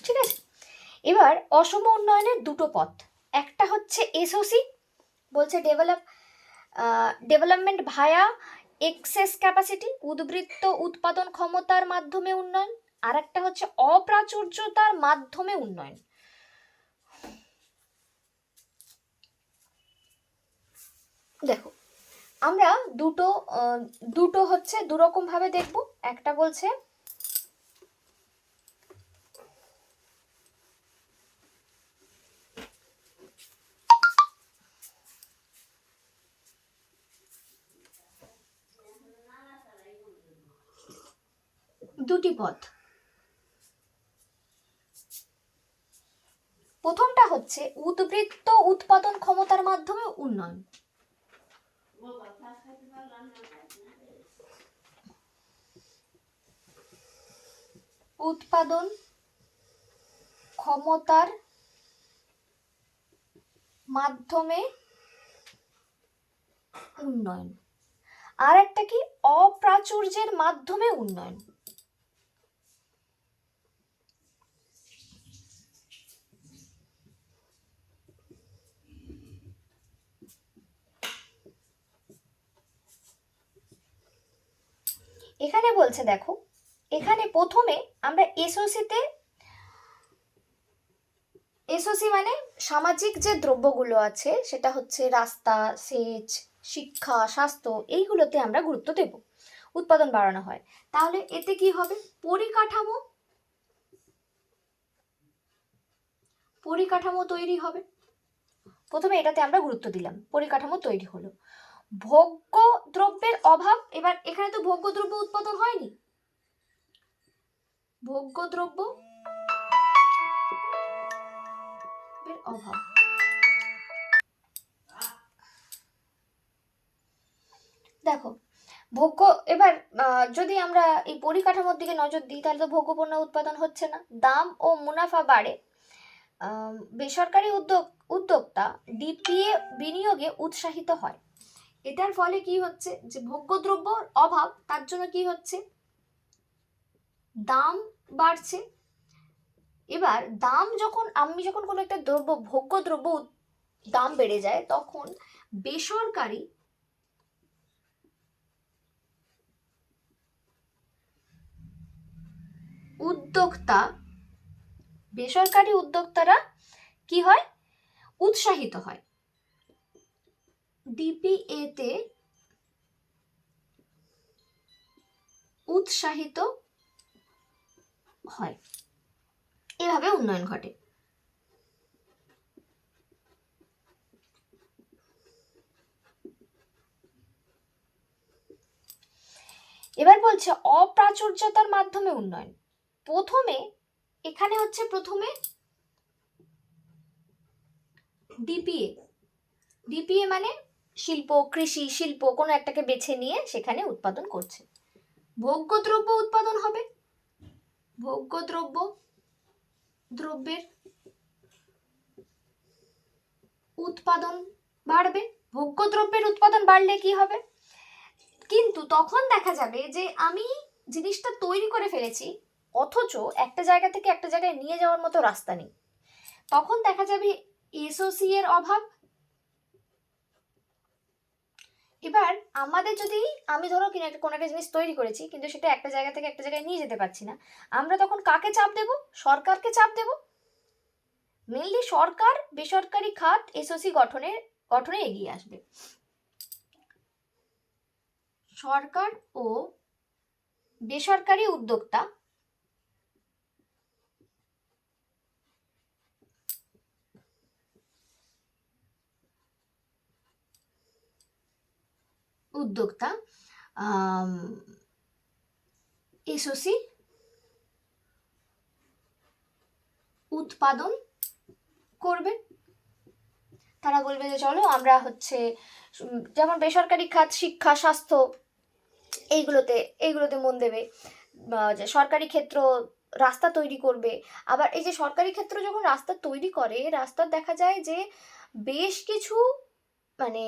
ঠিক আছে, এবার অসম উন্নয়নের দুটো পথ। একটা হচ্ছে এসওসি, বলছে ডেভেলপমেন্ট ভায়া এক্সেস ক্যাপাসিটি, উদ্বৃত্ত উৎপাদন ক্ষমতার মাধ্যমে উন্নয়ন। আর একটা হচ্ছে অপ্রাচুর্যতার মাধ্যমে উন্নয়ন। দেখো, আমরা দুটো হচ্ছে দুরকম ভাবে দেখব। একটা বলছে দুটি পথ। প্রথমটা হচ্ছে উদ্বৃত্ত উৎপাদন ক্ষমতার মাধ্যমে উন্নয়ন। উৎপাদন ক্ষমতার মাধ্যমে উন্নয়ন। আর একটা কি? অপ্রাচুর্যের মাধ্যমে উন্নয়ন। এখানে বলছে, দেখো এখানে প্রথমে আমরা এসওসি মানে সামাজিক যে দ্রব্যগুলো আছে, সেটা হচ্ছে রাস্তা, সেচ, শিক্ষা, স্বাস্থ্য, এইগুলোতে আমরা গুরুত্ব দেব। উৎপাদন বাড়ানো হয়, তাহলে এতে কি হবে? পরিকাঠামো তৈরি হবে। প্রথমে এটাতে আমরা গুরুত্ব দিলাম, পরিকাঠামো তৈরি হলো। ভোগ্য দ্রব্যের অভাব, এবার এখানে তো ভোগ্য দ্রব্য উৎপাদন হয়নি, ভোগ্য দ্রব্যের অভাব। দেখো ভোগ্য, এবার যদি আমরা এই পরিকাঠামোর দিকে নজর দিই তাহলে তো ভোগ্যপণ্য উৎপাদন হচ্ছে না, দাম ও মুনাফা বাড়ে। বেসরকারি উদ্যোক্তা ডিপিএ বিনিয়োগে উৎসাহিত হয়। এটার ফলে কি হচ্ছে, যে ভোগ্যদ্রব্যর অভাব, তার জন্য কি হচ্ছে, দাম বাড়ছে। এবার দাম যখন, আমি যখন কোনো একটা দ্রব্য, ভোগ্য দ্রব্য দাম বেড়ে যায়, তখন বেসরকারি উদ্যোক্তা বেসরকারি উদ্যোক্তারা কি হয়, উৎসাহিত হয়। ডিপিএ তে উৎসাহিত হয়, এভাবে উন্নয়ন ঘটে। এবার বলছে অপ্রাচুর্যতার মাধ্যমে উন্নয়ন। প্রথমে এখানে হচ্ছে, প্রথমে ডিপিএ, ডিপিএ মানে শিল্প, কৃষি শিল্প কোনো একটাকে বেছে নিয়ে সেখানে উৎপাদন করছে। ভোগ্যদ্রব্য উৎপাদন হবে, দ্রব্যের উৎপাদন বাড়বে। ভোগ্যদ্রব্যের উৎপাদন বাড়লে কি হবে, কিন্তু তখন দেখা যাবে যে আমি জিনিসটা তৈরি করে ফেলেছি, অথচ একটা জায়গা থেকে একটা জায়গায় নিয়ে যাওয়ার মতো রাস্তা নেই। তখন দেখা যাবে এসওসি এর অভাব। এবার আমাদের যদি, আমি ধরো কোনো একটা জিনিস তৈরি করেছি কিন্তু সেটা একটা জায়গা থেকে একটা জায়গায় নিয়ে যেতে পারছি না, আমরা তখন কাকে চাপ দেব, সরকারকে চাপ দেব। মেনলি সরকার বেসরকারি খাত এসওসি গঠনে এগিয়ে আসবে। সরকার ও বেসরকারি উদ্যোক্তা এসওসি উৎপাদন করবে। তারা বলবে যে চলো আমরা হচ্ছে, যেমন বেসরকারি খাত শিক্ষা, স্বাস্থ্য, এইগুলোতে মন দেবে। যে সরকারি ক্ষেত্র রাস্তা তৈরি করবে। আবার এই যে সরকারি ক্ষেত্র যখন রাস্তা তৈরি করে, রাস্তার দেখা যায় যে বেশ কিছু মানে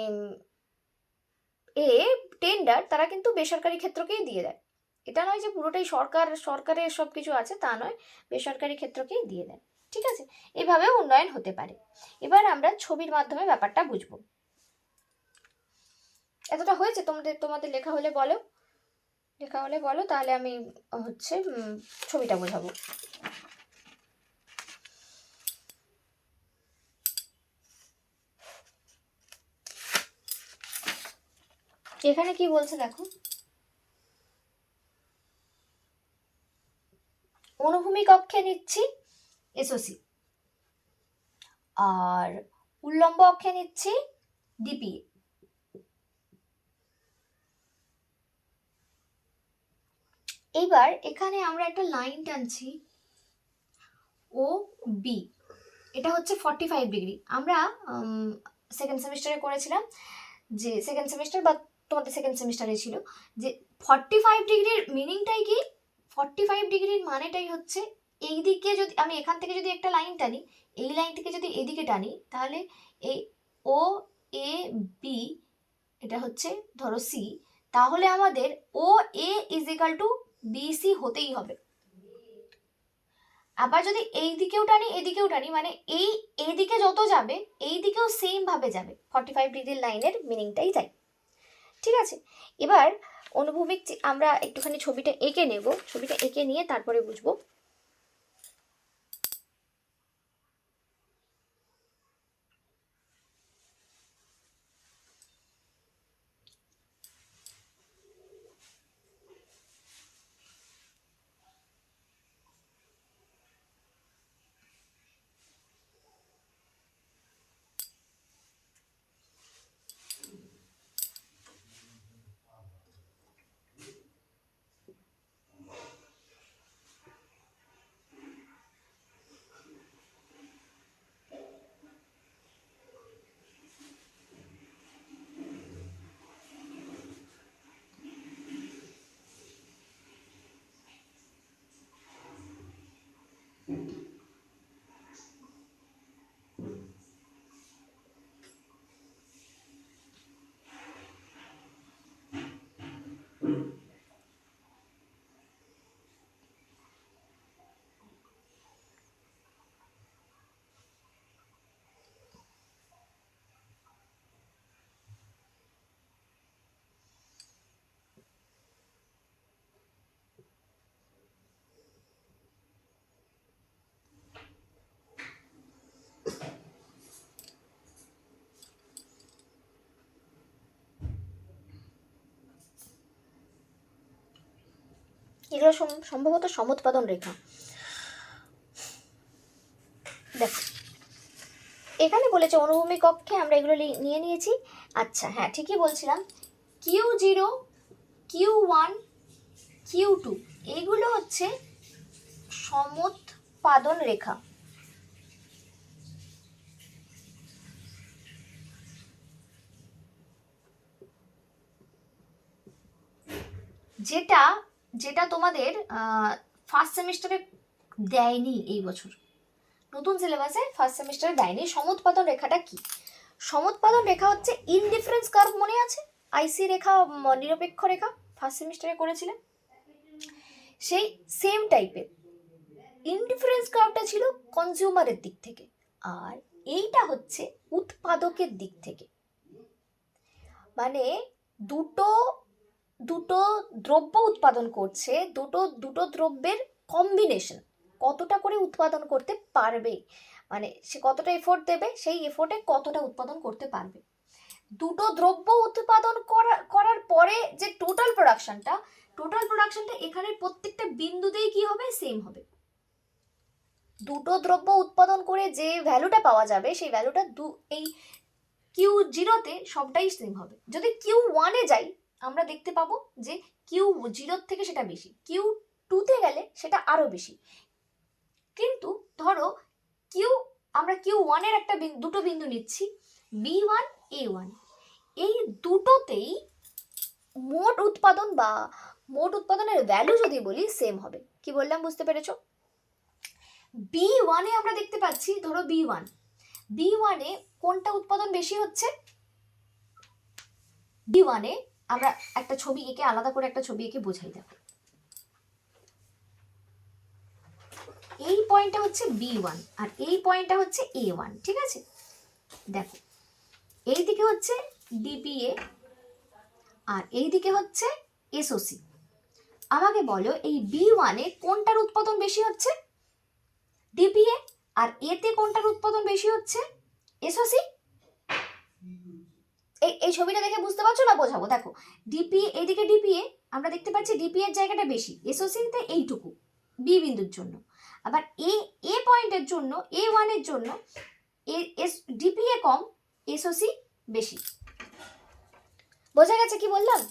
টেন্ডার তারা কিন্তু বেসরকারি ক্ষেত্রকেই দিয়ে দেয়। এটা নয় যে পুরোটাই সরকারের সব কিছু আছে, তা নয়, বেসরকারি ক্ষেত্রকেই দিয়ে দেয়। ঠিক আছে, এভাবেও উন্নয়ন হতে পারে। এবার আমরা ছবির মাধ্যমে ব্যাপারটা বুঝবো। এতটা হয়েছে তোমাদের লেখা হলে বলো, তাহলে আমি হচ্ছে ছবিটা বোঝাবো। এখানে কি বলছে দেখো, অনুভূমিক অক্ষে নিচ্ছি এসওসি, আর উল্লম্ব অক্ষে নিচ্ছি ডিপিএ। এবার এখানে আমরা একটা লাইন টানছি ও বি, এটা হচ্ছে 45 ডিগ্রি। আমরা সেকেন্ড সেমিস্টারে করেছিলাম, যে সেকেন্ড সেমিস্টার বা তোমাদের সেকেন্ড সেমিস্টারে ছিল, যে 45 ডিগ্রির মিনিংটাই কি, 45 ডিগ্রির মানেটাই হচ্ছে এই দিকে, যদি আমি এখান থেকে যদি একটা লাইন টানি, এই লাইন থেকে যদি এদিকে টানি, তাহলে এই ও এ বি, এটা হচ্ছে ধরো সি, তাহলে আমাদের ও এ ইজ ইকাল টু বিসি হতেই হবে। আবার যদি এই দিকেও টানি এদিকেও টানি, মানে এই দিকে যত যাবে এই দিকেও সেম ভাবে যাবে, 45 ডিগ্রির লাইনের মিনিংটাই তাই। ঠিক আছে, এবার অনুভূমিক আমরা একটুখানি ছবিটা এঁকে নেব, ছবিটা এঁকে নিয়ে তারপরে বুঝবো। এগুলো সম্ভবত সমুৎপাদন রেখা। দেখো এখানে বলেছে অনুভূমিক অক্ষে আমরা এগুলো নিয়ে নিয়েছি। আচ্ছা হ্যাঁ ঠিকই বলছিলাম, Q0, Q1, Q2 এইগুলো হচ্ছে সমুৎপাদন রেখা। যেটা যেটা তোমাদের ফার্স্ট সেমিস্টারে দেয়নি এই বছর, নতুন সিলেবাসে ফার্স্ট সেমিস্টারে দেয়নি। সমুৎপাদন রেখাটা কি? সমুৎপাদন রেখা হচ্ছে ইনডিফারেন্স কার্ভ, মনে আছে? আইসি রেখা, নিরপেক্ষ রেখা ফার্স্ট সেমিস্টারে করেছিলেন, সেই সেম টাইপের। ইনডিফারেন্স কার্ভটা ছিল কনজিউমারের দিক থেকে, আর এইটা হচ্ছে উৎপাদকের দিক থেকে। মানে দুটো দুটো দ্রব্য উৎপাদন করছে, দুটো দ্রব্যের কম্বিনেশন কতটা করে উৎপাদন করতে পারবে, মানে সে কতটা এফোর্ট দেবে, সেই এফোর্টে কতটা উৎপাদন করতে পারবে। দুটো দ্রব্য উৎপাদন করার পরে যে টোটাল প্রোডাকশনটা এখানে প্রত্যেকটা বিন্দুতেই কি হবে? সেম হবে। দুটো দ্রব্য উৎপাদন করে যে ভ্যালুটা পাওয়া যাবে সেই ভ্যালুটা এই Q0-তে সবটাই সেম হবে। যদি Q1-এ যাই আমরা দেখতে পাবো যে Q0 থেকে সেটা বেশি, Q2-তে গেলে সেটা আরো বেশি। কিন্তু ধরো আমরা Q1-এর দুটো বিন্দু নিচ্ছি, B1, A1, এই দুটোতেই মোট উৎপাদনের ভ্যালু যদি বলি সেম হবে। কি বললাম বুঝতে পেরেছো? B1-এ আমরা দেখতে পাচ্ছি, ধরো B1-এ কোনটা উৎপাদন বেশি হচ্ছে? B1-এ আমরা একটা ছবি এঁকে, আলাদা করে একটা ছবি এঁকে বোঝাই। দেখো এই পয়েন্টটা হচ্ছে B1 আর এই পয়েন্টটা হচ্ছে A1, ঠিক আছে? দেখো এই দিকে হচ্ছে DPA আর এই দিকে হচ্ছে SOC। আমাকে বলো এই B1-এ কোনটার উৎপাদন বেশি হচ্ছে? DPA। আর এতে কোনটার উৎপাদন বেশি হচ্ছে? SOC। এই ছবিটা দেখে বুঝতে পারছো না? বোঝাবো। দেখো ডিপিএ, এইদিকে ডিপিএ, আমরা দেখতে পাচ্ছি ডিপিএর জায়গাটা বেশি, এসওসিতে এইটুকু বি বিন্দুর জন্য। আবার এ পয়েন্টের জন্য, A1-এর জন্য ডিপিএ কম, এসওসি বেশি। বোঝা গেছে কি বললাম?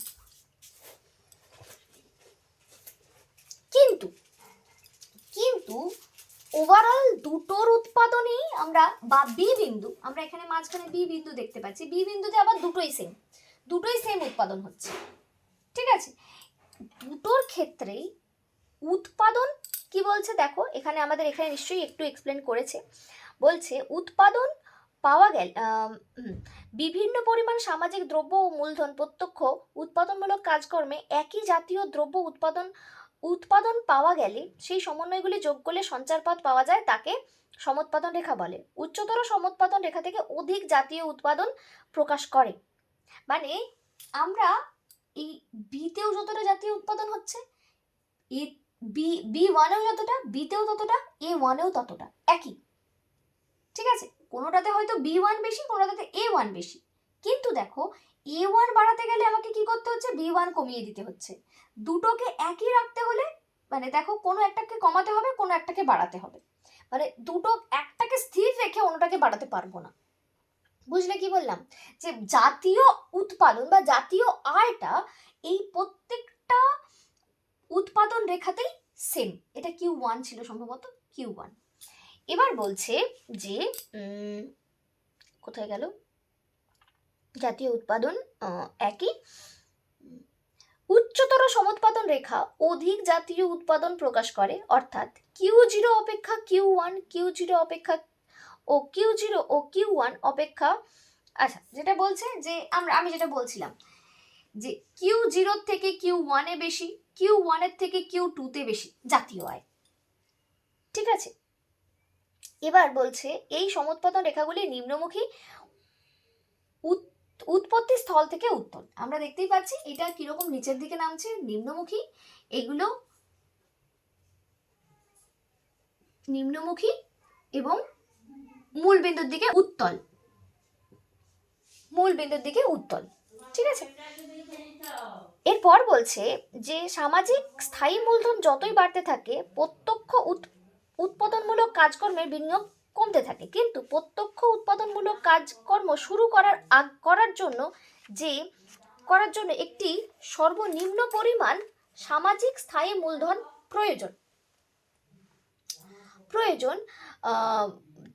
কিন্তু ওভারঅল দুটোর উৎপাদনেই আমরা, বা বি বিন্দু, আমরা এখানে মাঝখানে বি বিন্দু দেখতে পাচ্ছি, বি বিন্দুতে আবার দুটোই সেম উৎপাদন হচ্ছে, ঠিক আছে? দুটোর ক্ষেত্রেই উৎপাদন কি বলছে দেখো, এখানে আমাদের এখানে নিশ্চয়ই একটু এক্সপ্লেন করেছে। বলছে উৎপাদন পাওয়া গেল বিভিন্ন পরিমাণ সামাজিক দ্রব্য ও মূলধন প্রত্যক্ষ উৎপাদনমূলক কাজকর্মে একই জাতীয় দ্রব্য উৎপাদন পাওয়া গেলে সেই সমন্বয়গুলি যোগ করলে সঞ্চারপথ পাওয়া যায়, তাকে সমুৎপাদন রেখা বলে। উচ্চতর সমুৎপাদন রেখা থেকে অধিক জাতীয় উৎপাদন প্রকাশ করে। মানে আমরা এই বিতেও যতটা জাতীয় উৎপাদন হচ্ছে, B1-এও যতটা, বিতেও ততটা, A1-এও ততটা, একই, ঠিক আছে? কোনোটাতে হয়তো B1 বেশি, কোনোটাতে A1 বেশি, কিন্তু দেখো A1 বাড়াতে গেলে আমাকে কি করতে হচ্ছে? B1 কমিয়ে দিতে হচ্ছে। দুটোকে একই রাখতে হলে, মানে দেখো কোনো একটাকে কমাতে হবে, কোনো একটাকে বাড়াতে হবে, মানে দুটো একটাকে স্থির রেখে অন্যটাকে বাড়াতে পারবো না। বুঝলে কি বললাম? যে জাতীয় উৎপাদন বা জাতীয় আয়টা এই প্রত্যেকটা উৎপাদন রেখাতেই সেম। এটা Q1 ছিল সম্ভবত, Q1। এবার বলছে যে কোথায় গেল? জাতীয় উৎপাদন একই, উচ্চতর সমুৎপাদন রেখা অধিক জাতীয় উৎপাদন প্রকাশ করে, অর্থাৎ Q0 অপেক্ষা Q1, Q0 অপেক্ষা Q0 ও Q1 অপেক্ষা, আচ্ছা যেটা বলছে যে আমি যেটা বলছিলাম যে Q0 থেকে Q1-এ বেশি, Q1-এর থেকে Q2-তে বেশি জাতীয় আয়, ঠিক আছে? এবার বলছে এই সমুৎপাদন রেখাগুলি নিম্নমুখী উৎপত্তি স্থল থেকে উত্তল। আমরা দেখতেই পাচ্ছি এটা কিরকম নিচের দিকে নামছে, নিম্নমুখী, এগুলো নিম্নমুখী এবং মূল বিন্দুর দিকে উত্তল, ঠিক আছে? এর এরপর বলছে যে সামাজিক স্থায়ী মূলধন যতই বাড়তে থাকে প্রত্যক্ষ উৎপাদনমূলক কাজকর্মের বিনিয়োগ কমতে থাকে, কিন্তু প্রত্যক্ষ উৎপাদনমূলক কাজকর্ম শুরু করার জন্য একটি সর্বনিম্ন পরিমাণ সামাজিক স্থায়ী মূলধন প্রয়োজন।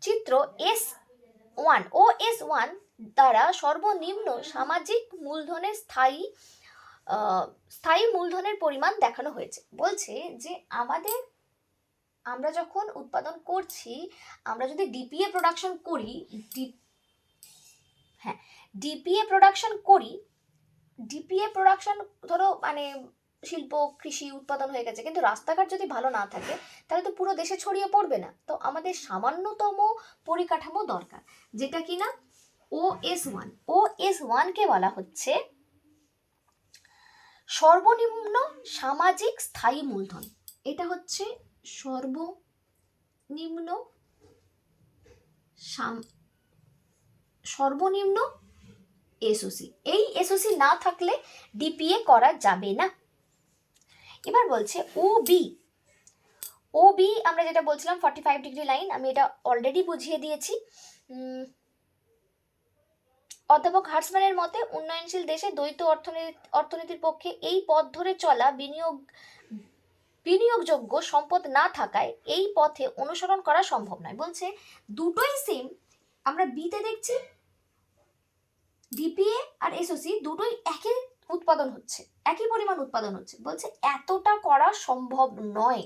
চিত্র S1 ও S1 দ্বারা সর্বনিম্ন সামাজিক মূলধনের স্থায়ী মূলধনের পরিমাণ দেখানো হয়েছে। বলছে যে আমরা যখন উৎপাদন করছি, আমরা যদি ডিপিএ প্রোডাকশন করি, ডিপিএ প্রোডাকশন ধরো মানে শিল্প কৃষি উৎপাদন হয়ে গেছে, কিন্তু রাস্তাঘাট যদি ভালো না থাকে তাহলে তো পুরো দেশে ছড়িয়ে পড়বে না। তো আমাদের সামান্যতম পরিকাঠামো দরকার, যেটা কিনা OS1 কে বলা হচ্ছে সর্বনিম্ন সামাজিক স্থায়ী মূলধন। এটা হচ্ছে সর্বনিম্ন এসওসি। এই এসওসি না থাকলে ডিপিএ করা যাবে না। এবার বলছে ওবি আমরা যেটা বলছিলাম 45 ডিগ্রি লাইন, আমি এটা অলরেডি বুঝিয়ে দিয়েছি। অধ্যাপক হার্সম্যানের মতে উন্নয়নশীল দেশে দ্বৈত অর্থনীতির পক্ষে এই পথ ধরে চলা বিনিয়োগযোগ্য সম্পদ না থাকায় এই পথে অনুসরণ করা সম্ভব নয়। বলছে দুটোই সেম, আমরা বিতে দেখছি ডিপিএ আর এসওসি দুটোই একই উৎপাদন হচ্ছে, একই পরিমাণ উৎপাদন হচ্ছে। বলছে এতটা করা সম্ভব নয়,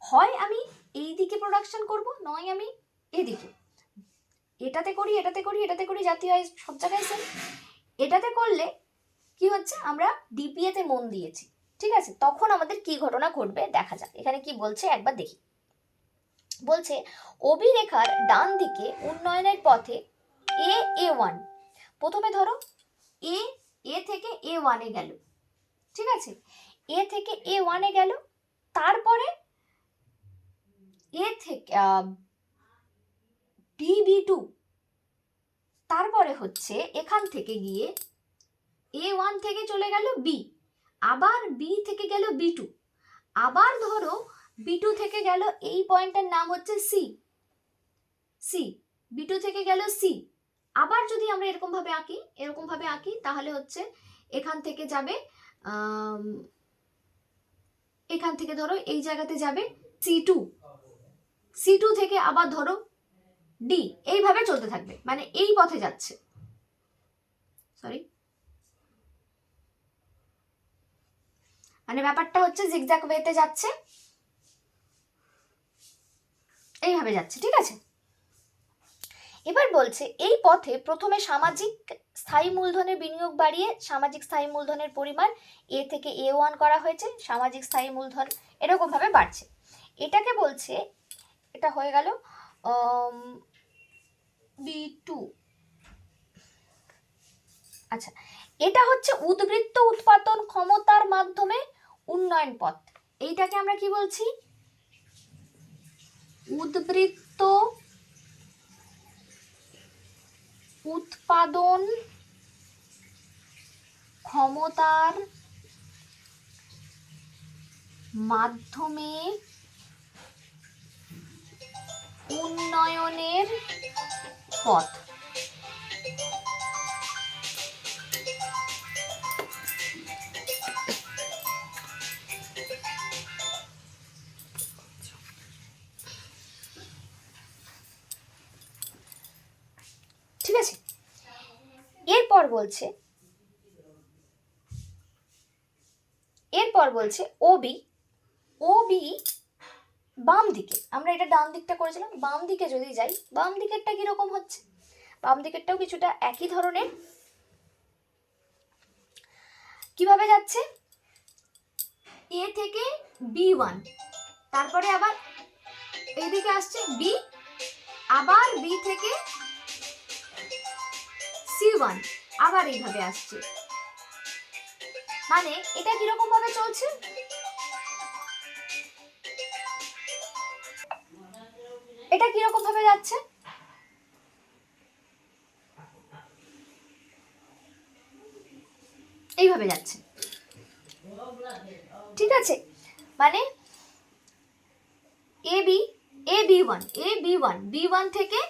হয় আমি এই দিকে প্রোডাকশন করব, নয় আমি এদিকে। এটাতে করি জাতীয় আয় সব জায়গায় সেম। এটাতে করলে কি হচ্ছে, আমরা ডিপিএ তে মন দিয়েছি, ঠিক আছে, তখন আমাদের কি ঘটনা ঘটবে দেখা যাক। এখানে কি বলছে একবার দেখি। বলছে ওবি রেখার ডান দিকে উন্নয়নের পথে A1, প্রথমে ধরো এ থেকে A1 এ গেল, ঠিক আছে, এ থেকে A1 এ গেল, তারপরে এ থেকে BB2, তারপরে হচ্ছে এখান থেকে গিয়ে A1 থেকে চলে গেল বি, আবার বি থেকে গেল B2, আবার ধরো B2 থেকে গেল, এই পয়েন্টের নাম হচ্ছে সি, B2 থেকে গেল সি, আবার যদি আমরা এরকম ভাবে আঁকি তাহলে হচ্ছে এখান থেকে যাবে, এখান থেকে ধরো এই জায়গাতে যাবে C2 থেকে আবার ধরো ডি, এইভাবে চলতে থাকবে, মানে এই পথে যাচ্ছে, মানে ব্যাপারটা হচ্ছে জিগজ্যাগ ওয়েতে যাচ্ছে, এইভাবে যাচ্ছে, ঠিক আছে। এবার বলছে এই পথে প্রথমে সামাজিক স্থায়ী মূলধনের বিনিয়োগ বাড়িয়ে সামাজিক স্থায়ী মূলধনের পরিমাণ এ থেকে A1 করা হয়েছে, সামাজিক স্থায়ী মূলধন এরকম ভাবে বাড়ছে। এটাকে বলছে, এটা হয়ে গেল B2। আচ্ছা, এটা হচ্ছে উদ্বৃত্ত উৎপাদন ক্ষমতার মাধ্যমে উন্নয়ন পথ। এইটাকে আমরা কি বলছি, উদ্বৃত্ত উৎপাদন ক্ষমতার মাধ্যমে উন্নয়নের পথ। ঠিক আছে, এরপর বলছে ওবি বাম দিকে, আমরা এটা ডান দিকটা করেছিলাম, বাম দিকে যদি যাই, বাম দিকেরটা কিরকম হচ্ছে, বাম দিকেরটাও কিছুটা একই ধরনের। কিভাবে যাচ্ছে, এ থেকে B1, তারপরে আবার এইদিকে আসছে বি, আবার বি থেকে C1, আবার এইভাবে আসছে, মানে এটা কিরকম ভাবে চলছে, এটা কিরকম ভাবে যাচ্ছে, এইভাবে যাচ্ছে, ঠিক আছে, মানে বি ওয়ান থেকে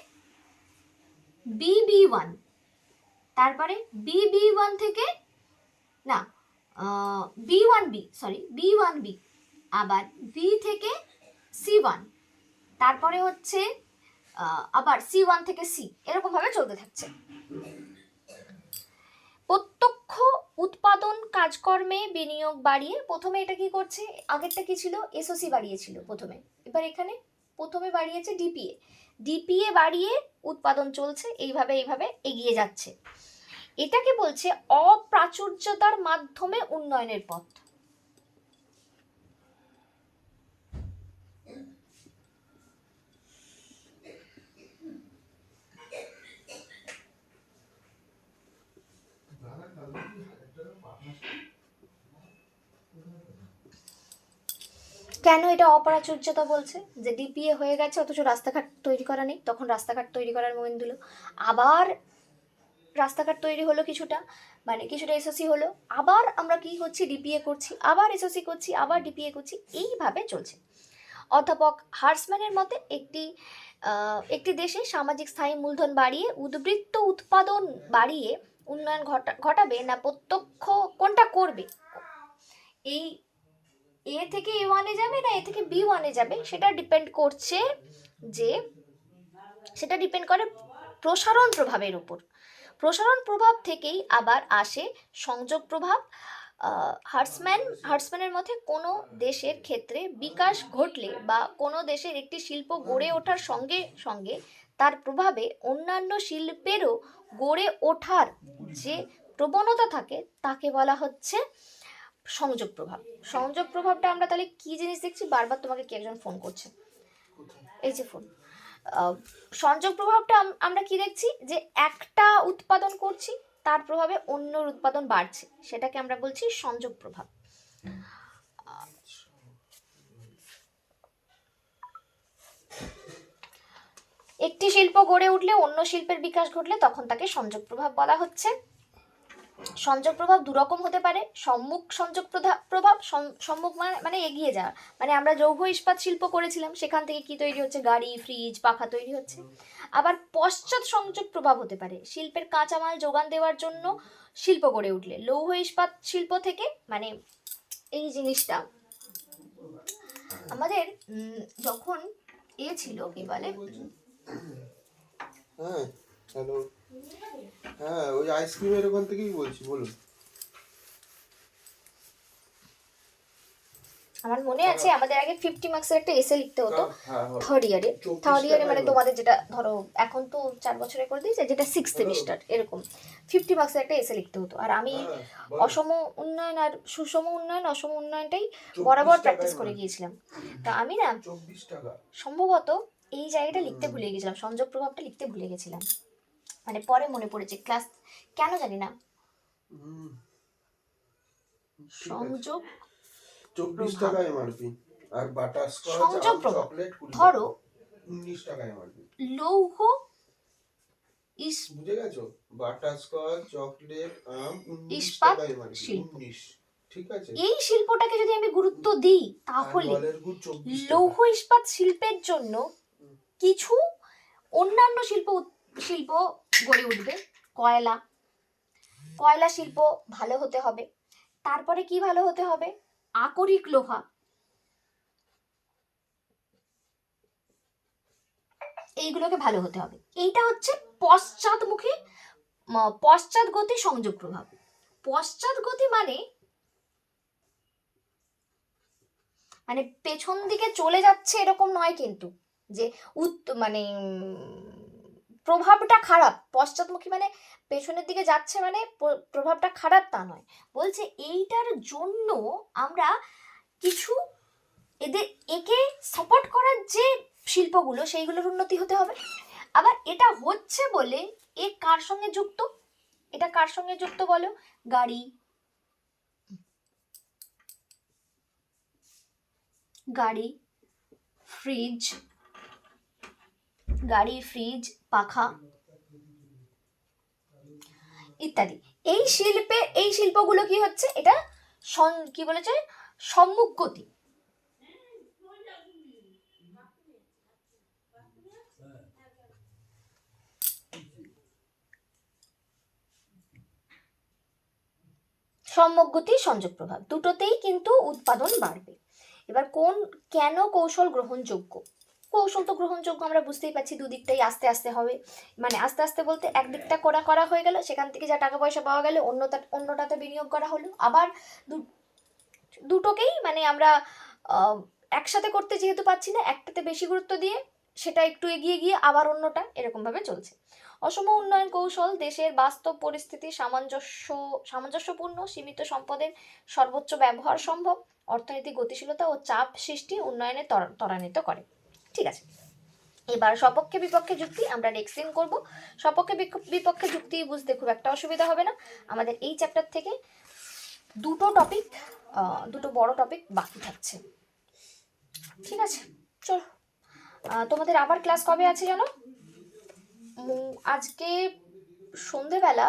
বি ওয়ান, তারপরে বি ওয়ান থেকে না বি ওয়ান বি, আবার বি থেকে সি1, তারপরে হচ্ছে আবার সি1 থেকে সি, এরকম ভাবে চলতে থাকছে। প্রত্যক্ষ উৎপাদন কাজকর্মে বিনিয়োগ বাড়িয়ে, প্রথমে এটা কি করছে, আগেরটা কি ছিল, এসওসি বাড়িয়েছিল প্রথমে, এবার এখানে প্রথমে বাড়িয়েছে ডিপিএ বাড়িয়ে উৎপাদন চলছে, এইভাবে এগিয়ে যাচ্ছে। এটাকে বলছে অপ্রাচুর্যতার মাধ্যমে উন্নয়নের পথ। কেন এটা অপ্রাচুর্যতা বলছে, যে ডিপিএ হয়ে গেছে অথচ রাস্তাঘাট তৈরি করা নেই, তখন রাস্তাঘাট তৈরি করার মোমেন্ট দিল, আবার রাস্তাঘাট তৈরি হলো কিছুটা, মানে কিছুটা এসওসি হলো, আবার আমরা কি হচ্ছে ডিপিএ করছি, আবার এসওসি করছি, আবার ডিপিএ করছি, এইভাবে চলছে। অধ্যাপক হার্সম্যানের মতে একটি দেশে সামাজিক স্থায়ী মূলধন বাড়িয়ে উদ্বৃত্ত উৎপাদন বাড়িয়ে উন্নয়ন ঘটাবে না প্রত্যক্ষ কোনটা করবে, এই এ থেকে এ1-এ যাবে না এ থেকে বি1-এ যাবে, সেটা ডিপেন্ড করে প্রসারণ প্রভাবের উপর। প্রসারণ প্রভাব থেকেই আবার আসে সংযোগ প্রভাব। হার্সম্যানের মতে কোনো দেশের ক্ষেত্রে বিকাশ ঘটলে বা কোনো দেশের একটি শিল্প গড়ে ওঠার সঙ্গে সঙ্গে তার প্রভাবে অন্যান্য শিল্পেরও গড়ে ওঠার যে প্রবণতা থাকে তাকে বলা হচ্ছে সংযোগ প্রভাব। সংযোগ প্রভাবটা আমরা তাহলে কি জিনিস দেখছি, বারবার তোমাকে কে একজন ফোন করছে, এই যে ফোন। সংযোগ প্রভাবটা আমরা কি দেখছি, যে একটা উৎপাদন করছি তার প্রভাবে অন্যর উৎপাদন বাড়ছে, সেটাকে আমরা বলছি সংযোগ প্রভাব। একটি শিল্প গড়ে উঠলে অন্য শিল্পের বিকাশ ঘটলে তখন তাকে সংযোগ প্রভাব বলা হচ্ছে। সংযোগ প্রভাব দুরকম হতে পারে, সম্মুখ সংযোগ প্রভাব, সম্মুখ মানে এগিয়ে যাওয়া, মানে আমরা লৌহ ইস্পাত শিল্প করেছিলাম, সেখান থেকে কি তৈরি হচ্ছে, গাড়ি, ফ্রিজ, পাখা তৈরি হচ্ছে। আবার পশ্চাৎ সংযোগ প্রভাব হতে পারে, শিল্পের কাঁচামাল যোগান দেওয়ার জন্য শিল্প গড়ে উঠলে, লৌহ ইস্পাত শিল্প থেকে, মানে এই জিনিসটা আমাদের যখন ছিল কি বলে, হ্যাঁ হ্যালো, হ্যাঁ ওই আইসক্রিমের ওখান থেকেই বলছি, বলুন। আমার মনে আছে আমাদের আগে 50 মার্কসের একটা এসে লিখতে হতো থার্ড ইয়ারে, মানে তোমাদের যেটা ধরো এখন তো 4 বছরে করে দিয়েছে, যেটা 6th সেমিস্টার, এরকম 50 মার্কসের একটা এসে লিখতে হতো। আর আমি অসম উন্নয়ন আর সুষম উন্নয়ন, অসম উন্নয়নটাই বরাবর প্র্যাকটিস করে গিয়েছিলাম। তা আমি না সম্ভবত এই জায়গাটা লিখতে ভুলে গেছিলাম, সংযোগ প্রভাবটা লিখতে ভুলে গেছিলাম, মানে পরে মনে পড়েছে, ক্লাস কেন জানি না। সংযোগ 24 টাকা এমআরপি, আর বাটারস্কচ সংযোগ আর প্রভাব, চকলেট 20 ধরো 19 টাকা এমআরপি। লৌহ বুঝে গেছো, বাটারস্কচ, চকলেট, আম 19 ইস্পাত টাকা এমআরপি, শিল্প, 19, ঠিক আছে। এই শিল্পটাকে যদি আমি গুরুত্ব দিই তাহলে লৌহ ইস্পাত শিল্পের জন্য কিছু অন্যান্য শিল্প গড়ে উঠবে। কয়লা শিল্প ভালো হতে হবে, তারপরে কি ভালো হতে হবে, আকরিক লোহা, এইগুলোকে ভালো হতে হবে। এইটা হচ্ছে পশ্চাৎগতি সংযোগ প্রভাব। পশ্চাৎগতি মানে পেছন দিকে চলে যাচ্ছে এরকম নয়, কিন্তু যে মানে প্রভাবটা খারাপ, পশ্চাৎমুখী মানে পেছনের দিকে যাচ্ছে মানে প্রভাবটা খারাপ তা নয়, বলছে এইটার জন্য আমরা কিছু একে সাপোর্ট করার যে শিল্পগুলো সেইগুলোর উন্নতি হতে হবে। আবার এটা হচ্ছে বলে এ কার সঙ্গে যুক্ত, এটা কার সঙ্গে যুক্ত বলো, গাড়ি, ফ্রিজ, পাখা ইত্যাদি। এই শিল্পগুলো কি হচ্ছে, এটা কি বলেছে, সম্মুখ গতি। সম্মুখ গতি, সংযোগ প্রভাব, দুটোতেই কিন্তু উৎপাদন বাড়বে। এবার কেন কৌশল গ্রহণযোগ্য? কৌশল তো গ্রহণযোগ্য, আমরা বুঝতেই পারছি, দুদিকটাই আস্তে আস্তে হবে। মানে আস্তে আস্তে বলতে একদিকটা করা হয়ে গেল, সেখান থেকে যা টাকা পয়সা পাওয়া গেল অন্যটাতে বিনিয়োগ করা হলো। আবার দুটোকেই মানে আমরা একসাথে করতে যেহেতু পাচ্ছি না, একটাতে বেশি গুরুত্ব দিয়ে সেটা একটু এগিয়ে গিয়ে আবার অন্যটা, এরকমভাবে চলছে। অসম উন্নয়ন কৌশল দেশের বাস্তব পরিস্থিতি সামঞ্জস্যপূর্ণ, সীমিত সম্পদের সর্বোচ্চ ব্যবহার সম্ভব, অর্থনৈতিক গতিশীলতা ও চাপ সৃষ্টি, উন্নয়নে ত্বরান্বিত করে। ঠিক আছে, এবার সপক্ষে বিপক্ষে যুক্তি আমরা নেক্সট দিন করবো। সপক্ষে বিপক্ষে যুক্তি বুঝতে খুব একটা অসুবিধা হবে না। আমাদের এই চ্যাপ্টার থেকে দুটো বড় টপিক বাকি থাকছে। ঠিক আছে, চলো, তোমাদের আবার ক্লাস কবে আছে জানো? আজকে সন্ধেবেলা